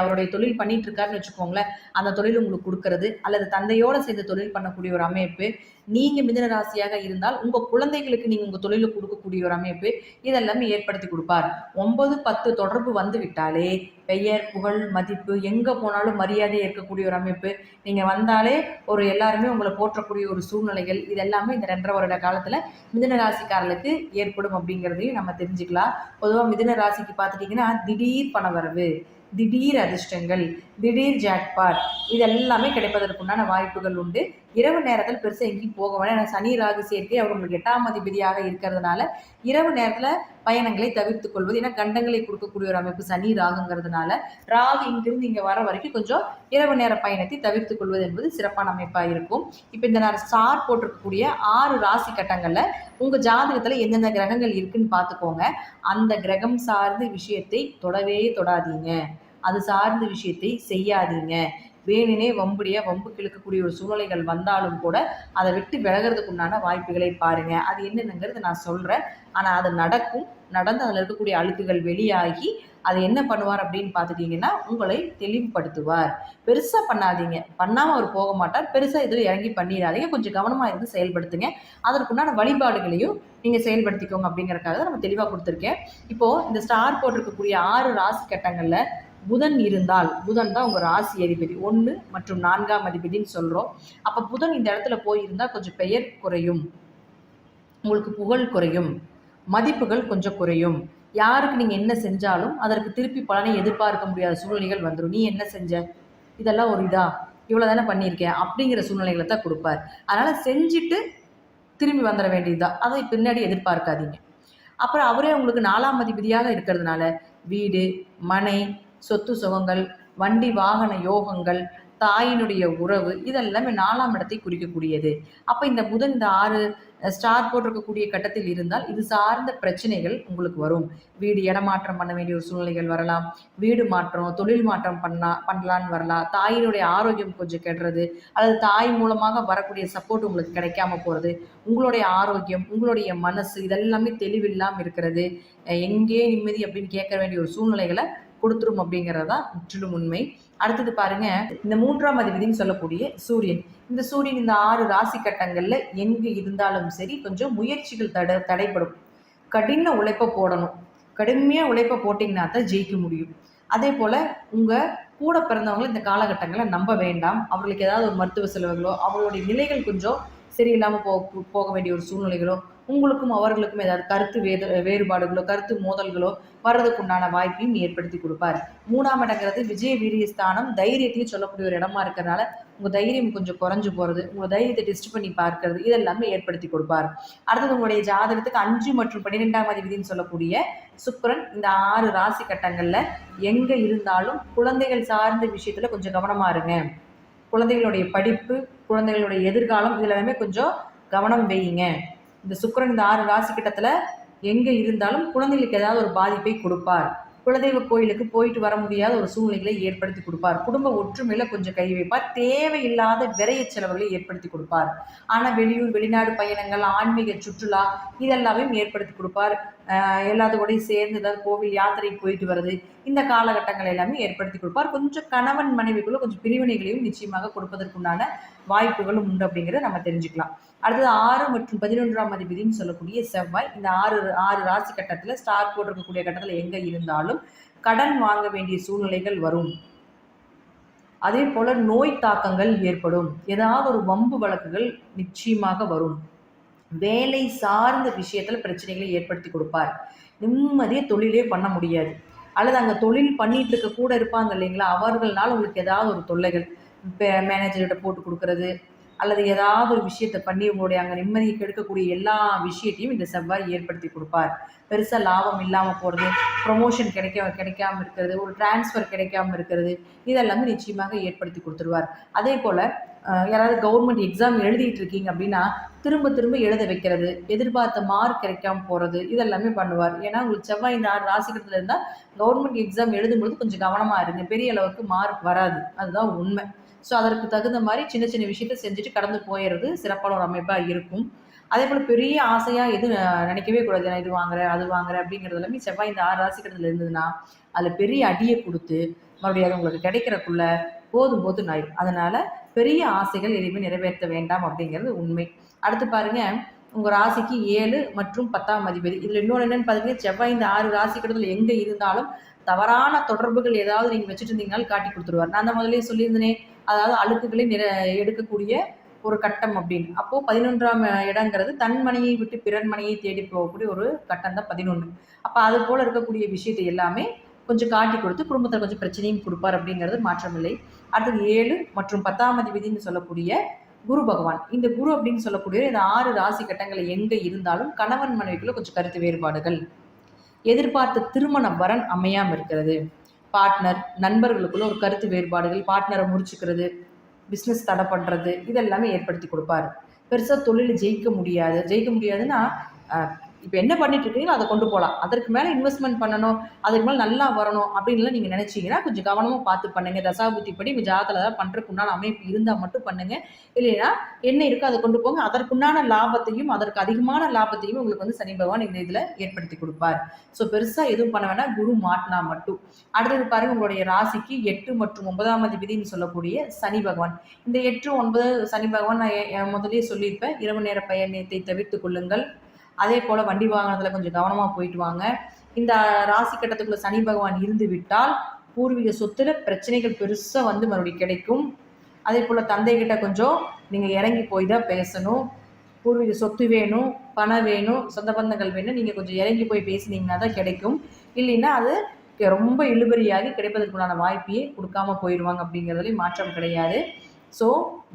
அவருடைய தொழில் பண்ணிட்டு இருக்காருன்னு வச்சுக்கோங்களேன், அந்த தொழில் உங்களுக்கு கொடுக்கறது அல்லது தந்தையோடு சேர்ந்து தொழில் பண்ணக்கூடிய ஒரு அமைப்பு. நீங்கள் மிதுன ராசியாக இருந்தால் உங்கள் குழந்தைகளுக்கு நீங்கள் உங்கள் தொழிலை கொடுக்கக்கூடிய ஒரு அமைப்பு இதெல்லாமே ஏற்படுத்தி கொடுப்பார். 9-10 தொடர்பு வந்து விட்டாலே பெயர், புகழ், மதிப்பு, எங்கே போனாலும் மரியாதை இருக்கக்கூடிய ஒரு அமைப்பு. நீங்கள் வந்தாலே ஒரு எல்லாருமே உங்களை போற்றக்கூடிய ஒரு சூழ்நிலைகள் இதெல்லாமே இந்த 2.5 வருட காலத்தில் மிதுன ராசிக்காரர்களுக்கு ஏற்படும் அப்படிங்கிறதையும் நம்ம தெரிஞ்சுக்கலாம். பொதுவாக மிதுன ராசிக்கு பார்த்துட்டிங்கன்னா திடீர் பணவரவு, திடீர் அதிர்ஷ்டங்கள், திடீர் ஜாக்பாட் இதெல்லாமே கிடைப்பதற்குண்டான வாய்ப்புகள் உண்டு. இரவு நேரத்தில் பெருசாக எங்கேயும் போக வேண்டாம். சனி ராகு சேர்க்கை அவர் உங்களுக்கு 8ஆம் அதிபதியாக இருக்கிறதுனால இரவு நேரத்தில் பயணங்களை தவிர்த்து கொள்வது. ஏன்னா கண்டங்களை கொடுக்கக்கூடிய ஒரு அமைப்பு சனி ராகுங்கிறதுனால ராகு இங்கிருந்து இங்கே வர வரைக்கும் கொஞ்சம் இரவு நேர பயணத்தை தவிர்த்து கொள்வது என்பது சிறப்பான அமைப்பாக இருக்கும். இப்போ இந்த ஸ்டார் போட்டிருக்கக்கூடிய 6 ராசி கட்டங்களில் உங்கள் ஜாதகத்தில் எந்தெந்த கிரகங்கள் இருக்குன்னு பார்த்துக்கோங்க. அந்த கிரகம் சார்ந்த விஷயத்தை தொடவே தொடாதீங்க, அது சார்ந்த விஷயத்தை செய்யாதீங்க. வேணுனே வம்புக்கு இழுக்கக்கூடிய ஒரு சூழ்நிலைகள் வந்தாலும் கூட அதை விட்டு விலகிறதுக்கு உண்டான வாய்ப்புகளை பாருங்க. அது என்னென்னங்கிறது நான் சொல்கிறேன். ஆனால் அது நடந்து அதில் இருக்கக்கூடிய அழுக்குகள் வெளியாகி அதை என்ன பண்ணுவார் அப்படின்னு பார்த்துட்டிங்கன்னா உங்களை தெளிவுபடுத்துவார். பெருசாக பண்ணாதீங்க, பண்ணாமல் அவர் போக மாட்டார். பெருசாக இதில் இறங்கி பண்ணிடாதீங்க, கொஞ்சம் கவனமாக இருந்து செயல்படுத்துங்க. அதற்குண்டான வழிபாடுகளையும் நீங்கள் செயல்படுத்திக்கோங்க அப்படிங்கிறதுக்காக தான் நம்ம தெளிவாக கொடுத்துருக்கேன். இப்போது இந்த ஸ்டார் போட்டிருக்கக்கூடிய 6 ராசி கட்டங்களில் புதன் இருந்தால், புதன் தான் உங்கள் ராசி அதிபதி, 1 மற்றும் 4ஆம் அதிபதினு சொல்கிறோம். அப்போ புதன் இந்த இடத்துல போயிருந்தால் கொஞ்சம் பெயர் குறையும், உங்களுக்கு புகழ் குறையும், மதிப்புகள் கொஞ்சம் குறையும். யாருக்கு நீங்கள் என்ன செஞ்சாலும் அதற்கு திருப்பி பலனை எதிர்பார்க்க முடியாத சூழ்நிலைகள் வந்துடும். நீ என்ன செஞ்ச, இதெல்லாம் ஒரு இதா, இவ்வளோ தானே பண்ணியிருக்கேன் அப்படிங்கிற சூழ்நிலைகளை தான் கொடுப்பார். அதனால் செஞ்சுட்டு திரும்பி வந்துட வேண்டியதுதான், அதை பின்னாடி எதிர்பார்க்காதீங்க. அப்புறம் அவரே உங்களுக்கு 4ஆம் அதிபதியாக இருக்கிறதுனால வீடு, மனை, சொத்து சுகங்கள், வண்டி வாகன யோகங்கள், தாயினுடைய உறவு, இதெல்லாமே 4ஆம் இடத்தை குறிக்கக்கூடியது. அப்போ இந்த புதன் இந்த 6 ஸ்டார் போட்டிருக்கக்கூடிய கட்டத்தில் இருந்தால் இது சார்ந்த பிரச்சனைகள் உங்களுக்கு வரும். வீடு இடமாற்றம் பண்ண வேண்டிய ஒரு சூழ்நிலைகள் வரலாம், வீடு மாற்றம், தொழில் மாற்றம் பண்ணலான்னு வரலாம், தாயினுடைய ஆரோக்கியம் கொஞ்சம் கெடுறது, அல்லது தாய் மூலமாக வரக்கூடிய சப்போர்ட் உங்களுக்கு கிடைக்காம போகிறது, உங்களுடைய ஆரோக்கியம், உங்களுடைய மனசு இதெல்லாமே தெளிவில்லாமல் இருக்கிறது, எங்கே நிம்மதி அப்படின்னு கேட்க வேண்டிய ஒரு சூழ்நிலைகளை கொடுத்துரும் அப்படிங்கிறது தான் முற்றிலும் உண்மை. அடுத்தது பாருங்க, இந்த 3ஆம் அதிபதினு சொல்லக்கூடிய சூரியன், இந்த சூரியன் இந்த 6 ராசி கட்டங்கள்ல எங்கு இருந்தாலும் சரி கொஞ்சம் முயற்சிகள் தடைப்படும். கடின உழைப்பை போடணும், கடுமையாக உழைப்பை போட்டிங்கன்னா தான் ஜெயிக்க முடியும். அதே போல் உங்கள் கூட பிறந்தவங்களை இந்த காலகட்டங்களில் நம்ப வேண்டாம். அவர்களுக்கு ஏதாவது ஒரு மருத்துவ செலவுகளோ, அவர்களுடைய நிலைகள் கொஞ்சம் சரியில்லாமல் போக வேண்டிய ஒரு சூழ்நிலைகளோ, உங்களுக்கும் அவர்களுக்கும் ஏதாவது கருத்து வேறுபாடுகளோ, கருத்து மோதல்களோ வர்றதுக்குண்டான வாய்ப்பையும் ஏற்படுத்தி கொடுப்பார். 3ஆம் இடங்கிறது விஜய வீரிய ஸ்தானம், தைரியத்தையும் சொல்லக்கூடிய ஒரு இடமா இருக்கிறதுனால உங்கள் தைரியம் கொஞ்சம் குறைஞ்சு போகிறது, உங்கள் தைரியத்தை டெஸ்ட் பண்ணி பார்க்கறது, இதெல்லாமே ஏற்படுத்தி கொடுப்பார். அடுத்தது உங்களுடைய ஜாதகத்துக்கு 5 மற்றும் 12ஆம் அதிபதினு சொல்லக்கூடிய சுக்கிரன் இந்த 6 ராசி கட்டங்களில் எங்கே இருந்தாலும் குழந்தைகள் சார்ந்த விஷயத்தில் கொஞ்சம் கவனமாக இருங்க. குழந்தைகளுடைய படிப்பு, குழந்தைகளுடைய எதிர்காலம் இதில் எல்லாமே கொஞ்சம் கவனம் வையுங்க. இந்த சுக்கிரன் இந்த 6 ராசி கட்டத்தில் எங்கே இருந்தாலும் குழந்தைகளுக்கு ஏதாவது ஒரு பாதிப்பை கொடுப்பார். குலதெய்வ கோயிலுக்கு போயிட்டு வர முடியாத ஒரு சூழ்நிலைகளை ஏற்படுத்தி கொடுப்பார். குடும்ப ஒற்றுமையில கொஞ்சம் கை வைப்பார். தேவையில்லாத விரைய செலவுகளை ஏற்படுத்தி கொடுப்பார். ஆனால் வெளியூர் வெளிநாடு பயணங்கள், ஆன்மீக சுற்றுலா இதெல்லாமே ஏற்படுத்தி கொடுப்பார். எல்லாத்தோடையும் சேர்ந்து ஏதாவது கோவில் யாத்திரை போயிட்டு வருது, இந்த காலகட்டங்கள் எல்லாமே ஏற்படுத்தி கொடுப்பார். கொஞ்சம் கணவன் மனைவிக்குள்ள கொஞ்சம் பிரிவினைகளையும் நிச்சயமாக கொடுப்பதற்குண்டான வாய்ப்புகளும் உண்டு அப்படிங்கிறத நம்ம தெரிஞ்சுக்கலாம். அடுத்தது 6 மற்றும் 11ஆம் அதிபதினு சொல்லக்கூடிய செவ்வாய் இந்த 6 ராசி கட்டத்தில் ஸ்டார் போட்டிருக்கக்கூடிய கட்டத்தில் எங்கே இருந்தாலும் கடன் வாங்க வேண்டிய சூழ்நிலைகள் வரும். அதே போல நோய் தாக்கங்கள் ஏற்படும். ஏதாவது ஒரு வம்பு வழக்குகள் நிச்சயமாக வரும். வேலை சார்ந்த விஷயத்தில் பிரச்சனைகளை ஏற்படுத்தி கொடுப்பார். நிம்மதியே தொழிலே பண்ண முடியாது, அல்லது அங்கே தொழில் பண்ணிட்டு இருக்க கூட இருப்பாங்க இல்லைங்களா, அவர்களால் உங்களுக்கு ஏதாவது ஒரு தொல்லைகள், மேனேஜர்கிட்ட போட்டு கொடுக்கறது, அல்லது ஏதாவது ஒரு விஷயத்தை பண்ணி உங்களுடைய அங்கே நிம்மதியை கெடுக்கக்கூடிய எல்லா விஷயத்தையும் இந்த செவ்வாய் ஏற்படுத்தி கொடுப்பார். பெருசாக லாபம் இல்லாமல் போகிறது, ப்ரொமோஷன் கிடைக்காம இருக்கிறது, ஒரு டிரான்ஸ்ஃபர் கிடைக்காம இருக்கிறது, இதெல்லாமே நிச்சயமாக ஏற்படுத்தி கொடுத்துருவார். அதே போல் யாராவது கவர்மெண்ட் எக்ஸாம் எழுதிட்டு இருக்கீங்க அப்படின்னா திரும்ப திரும்ப எழுத வைக்கிறது, எதிர்பார்த்த மார்க் கிடைக்காம போகிறது, இதெல்லாமே பண்ணுவார். ஏன்னா உங்களுக்கு செவ்வாய் இந்த 6 ராசிகத்தில் இருந்தால் கவர்மெண்ட் எக்ஸாம் எழுதும்பொழுது கொஞ்சம் கவனமாக இருங்க. பெரிய அளவுக்கு மார்க் வராது, அதுதான் உண்மை. ஸோ அதற்கு தகுந்த மாதிரி சின்ன சின்ன விஷயத்த செஞ்சுட்டு கடந்து போயிடுறது சிறப்பான ஒரு அமைப்பாக இருக்கும். அதே போல் பெரிய ஆசையாக எதுவும் நினைக்கவே கூடாது, நான் இது வாங்குறேன் அது வாங்குறேன் அப்படிங்கிறது எல்லாமே செவ்வாய் இந்த 6 ராசிக்கட்டத்தில் இருந்ததுன்னா அதில் பெரிய அடியை கொடுத்து மறுபடியும் அது உங்களுக்கு கிடைக்கிறக்குள்ள போதும் ஆயிடும். அதனால் பெரிய ஆசைகள் எதுவுமே நிறைவேற்ற வேண்டாம் அப்படிங்கிறது உண்மை. அடுத்து பாருங்க, உங்கள் ராசிக்கு 7 மற்றும் 10ஆம் அதிபதி. இதில் இன்னொன்று என்னென்னு பார்த்தீங்கன்னா, செவ்வாய் இந்த 6 ராசிக்கட்டத்தில் எங்கே இருந்தாலும் தவறான தொடர்புகள் ஏதாவது நீங்கள் வச்சுட்டு இருந்தீங்கனாலும் காட்டி கொடுத்துருவார். நான் அந்த முதலே சொல்லியிருந்தேனே, அதாவது அழுக்குகளை எடுக்கக்கூடிய ஒரு கட்டம் அப்படின்னு. அப்போது 11ஆம் இடங்கிறது தன் மனையை விட்டு பிறன் மனையை தேடி போகக்கூடிய ஒரு கட்டம் தான் 11. அப்போ அது போல் இருக்கக்கூடிய விஷயத்தை எல்லாமே கொஞ்சம் காட்டி கொடுத்து குடும்பத்தில் கொஞ்சம் பிரச்சனையும் கொடுப்பார் அப்படிங்கிறது மாற்றமில்லை. அடுத்தது 7 மற்றும் 10ஆம் அதிபதினு சொல்லக்கூடிய குரு பகவான். இந்த குரு அப்படின்னு சொல்லக்கூடிய இந்த 6 ராசி கட்டங்களை எங்கே இருந்தாலும் கணவன் மனைவிக்குள்ள கொஞ்சம் கருத்து வேறுபாடுகள், எதிர்பார்த்த திருமண வரன் அமையாமல் இருக்கிறது, பார்ட்னர் நண்பர்களுக்குள்ள ஒரு கருத்து வேறுபாடுகள், பார்ட்னரை முறிச்சுக்கிறது, பிஸ்னஸ் தடை பண்ணுறது, இதெல்லாமே ஏற்படுத்தி கொடுப்பார். பெருசாக தொழில் ஜெயிக்க முடியாதுன்னா இப்போ என்ன பண்ணிட்டு இருக்கீங்களோ அதை கொண்டு போகலாம், அதற்கு மேலே இன்வெஸ்ட்மெண்ட் பண்ணணும், அதுக்கு மேலே நல்லா வரணும் அப்படின்லாம் நீங்கள் நினச்சிங்கன்னா கொஞ்சம் கவனமாக பார்த்து பண்ணுங்கள். தசாபுத்தி படி உங்கள் ஜாதகத்தில் ஏதாவது பண்ணுறதுக்குண்டான அமைப்பு இருந்தால் மட்டும் பண்ணுங்கள். இல்லைன்னா என்ன இருக்கோ அதை கொண்டு போங்க. அதற்குண்டான லாபத்தையும் அதற்கு அதிகமான லாபத்தையும் உங்களுக்கு சனி பகவான் இந்த இதில் ஏற்படுத்தி கொடுப்பார். ஸோ பெருசாக எதுவும் பண்ண வேணாம், குரு மாட்டினா மட்டும். அடுத்தது பாருங்கள், உங்களுடைய ராசிக்கு 8 மற்றும் 9ஆம் அதிபதினு சொல்லக்கூடிய சனி பகவான். இந்த 8, 9 சனி பகவான் நான் முதலே சொல்லியிருப்பேன், இரவு நேர பயணத்தை தவிர்த்து கொள்ளுங்கள். அதே போல் வண்டி வாகனத்தில் கொஞ்சம் கவனமாக போயிட்டு வாங்க. இந்த ராசி கட்டத்துக்குள்ள சனி பகவான் இருந்து விட்டால் பூர்வீக சொத்துல பிரச்சனைகள் பெருசா வந்து மறுபடியும் கிடைக்கும். அதே போல தந்தைகிட்ட கொஞ்சம் நீங்க இறங்கி போய் தான் பேசணும். பூர்வீக சொத்து வேணும், பணம் வேணும், சொந்த பந்தங்கள் வேணும், நீங்க கொஞ்சம் இறங்கி போய் பேசினீங்கன்னா தான் கிடைக்கும். இல்லைன்னா அது ரொம்ப இழுபறியாகி கிடைப்பதற்குண்டான வாய்ப்பையே கொடுக்காம போயிடுவாங்க அப்படிங்கிறதுலையும் மாற்றம் கிடையாது. ஸோ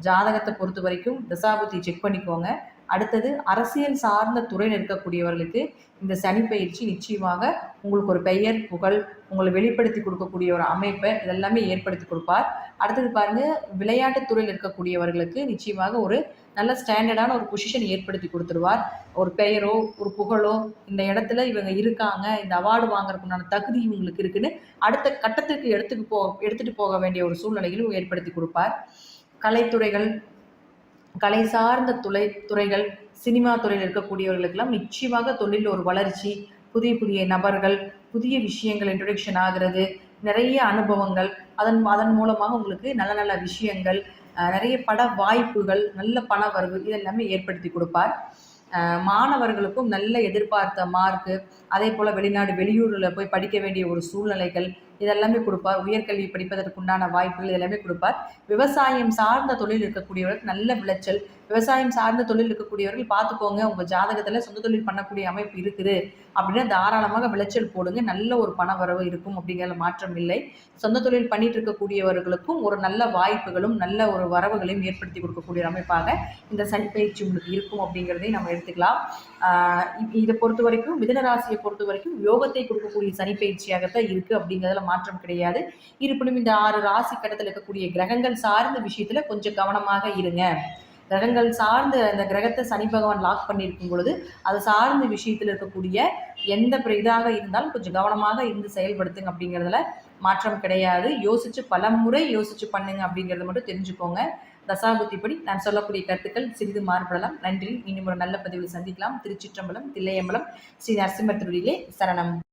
ஜாதகத்தை பொறுத்த வரைக்கும் தசாபுத்தி செக் பண்ணிக்கோங்க. அடுத்தது அரசியல் சார்ந்த துறையில் இருக்கக்கூடியவர்களுக்கு இந்த சனி பயிற்சி நிச்சயமாக உங்களுக்கு ஒரு பெயர் புகழ் உங்களை வெளிப்படுத்தி கொடுக்கக்கூடிய ஒரு அமைப்பை இதெல்லாமே ஏற்படுத்தி கொடுப்பார். அடுத்தது பாருங்க, விளையாட்டுத் துறையில் இருக்கக்கூடியவர்களுக்கு நிச்சயமாக ஒரு நல்ல ஸ்டாண்டர்டான ஒரு பொசிஷன் ஏற்படுத்தி கொடுத்துருவார். ஒரு பெயரோ ஒரு புகழோ இந்த இடத்துல இவங்க இருக்காங்க, இந்த அவார்டு வாங்குறதுக்குண்டான தகுதி இவங்களுக்கு இருக்குன்னு அடுத்த கட்டத்துக்கு எடுத்துட்டு போக வேண்டிய ஒரு சூழ்நிலைகளும் ஏற்படுத்தி கொடுப்பார். கலைத்துறைகள், கலை சார்ந்த துறைகள், சினிமா துறையில் இருக்கக்கூடியவர்களுக்கெல்லாம் நிச்சயமாக தொழிலில் ஒரு வளர்ச்சி, புதிய புதிய நபர்கள், புதிய விஷயங்கள் இன்ட்ரொடக்ஷன் ஆகிறது, நிறைய அனுபவங்கள், அதன் மூலமாக உங்களுக்கு நல்ல நல்ல விஷயங்கள், நிறைய பட வாய்ப்புகள், நல்ல பண வரவு இதெல்லாமே ஏற்படுத்தி கொடுப்பார். மாணவர்களுக்கும் நல்ல எதிர்பார்த்த மார்க்கு, அதே போல் வெளியூரில் போய் படிக்க வேண்டிய ஒரு சூழ்நிலைகள் இதெல்லாமே கொடுப்பார். உயர்கல்வி படிப்பதற்குண்டான வாய்ப்புகள் இதெல்லாமே கொடுப்பார். விவசாயம் சார்ந்த தொழில் இருக்கக்கூடியவர்கள் நல்ல விளைச்சல், விவசாயம் சார்ந்த தொழில் இருக்கக்கூடியவர்கள் பார்த்துக்கோங்க, உங்கள் ஜாதகத்தில் சொந்த தொழில் பண்ணக்கூடிய அமைப்பு இருக்குது அப்படின்னா தாராளமாக விளைச்சல் போடுங்க, நல்ல ஒரு பண வரவு இருக்கும் அப்படிங்கிற மாற்றம் இல்லை. சொந்த தொழில் பண்ணிட்டு இருக்கக்கூடியவர்களுக்கும் ஒரு நல்ல வாய்ப்புகளும் நல்ல ஒரு வரவுகளையும் ஏற்படுத்தி கொடுக்கக்கூடிய அமைப்பாக இந்த சனி பயிற்சி உங்களுக்கு இருக்கும் அப்படிங்கிறதையும் நம்ம எடுத்துக்கலாம். இதை பொறுத்த வரைக்கும் மிதுன ராசியை பொறுத்த வரைக்கும் யோகத்தை கொடுக்கக்கூடிய சனி பயிற்சியாகத்தான் இருக்குது அப்படிங்கிறதுல மாற்றம் கிடையாது. இருப்பினும் இந்த 6 ராசி கட்டத்தில் இருக்கக்கூடிய கிரகங்கள் சார்ந்த விஷயத்துல கொஞ்சம் கவனமாக இருங்க. கிரகங்கள் சார்ந்த அந்த கிரகத்தை சனி பகவான் லாக் பண்ணியிருக்கும் பொழுது அது சார்ந்த விஷயத்தில் இருக்கக்கூடிய எந்த இதாக இருந்தாலும் கொஞ்சம் கவனமாக இருந்து செயல்படுத்துங்க அப்படிங்கிறதுல மாற்றம் கிடையாது. பல முறை யோசிச்சு பண்ணுங்க அப்படிங்கிறத மட்டும் தெரிஞ்சுக்கோங்க. தசாபுத்திப்படி நான் சொல்லக்கூடிய கருத்துக்கள் சிறிது மாறுபடலாம். நன்றி. இன்னும் ஒரு நல்ல பதிவில் சந்திக்கலாம். திருச்சிற்றம்பலம், தில்லையம்பலம், ஸ்ரீ நரசிம்மர் திருடியிலே சரணம்.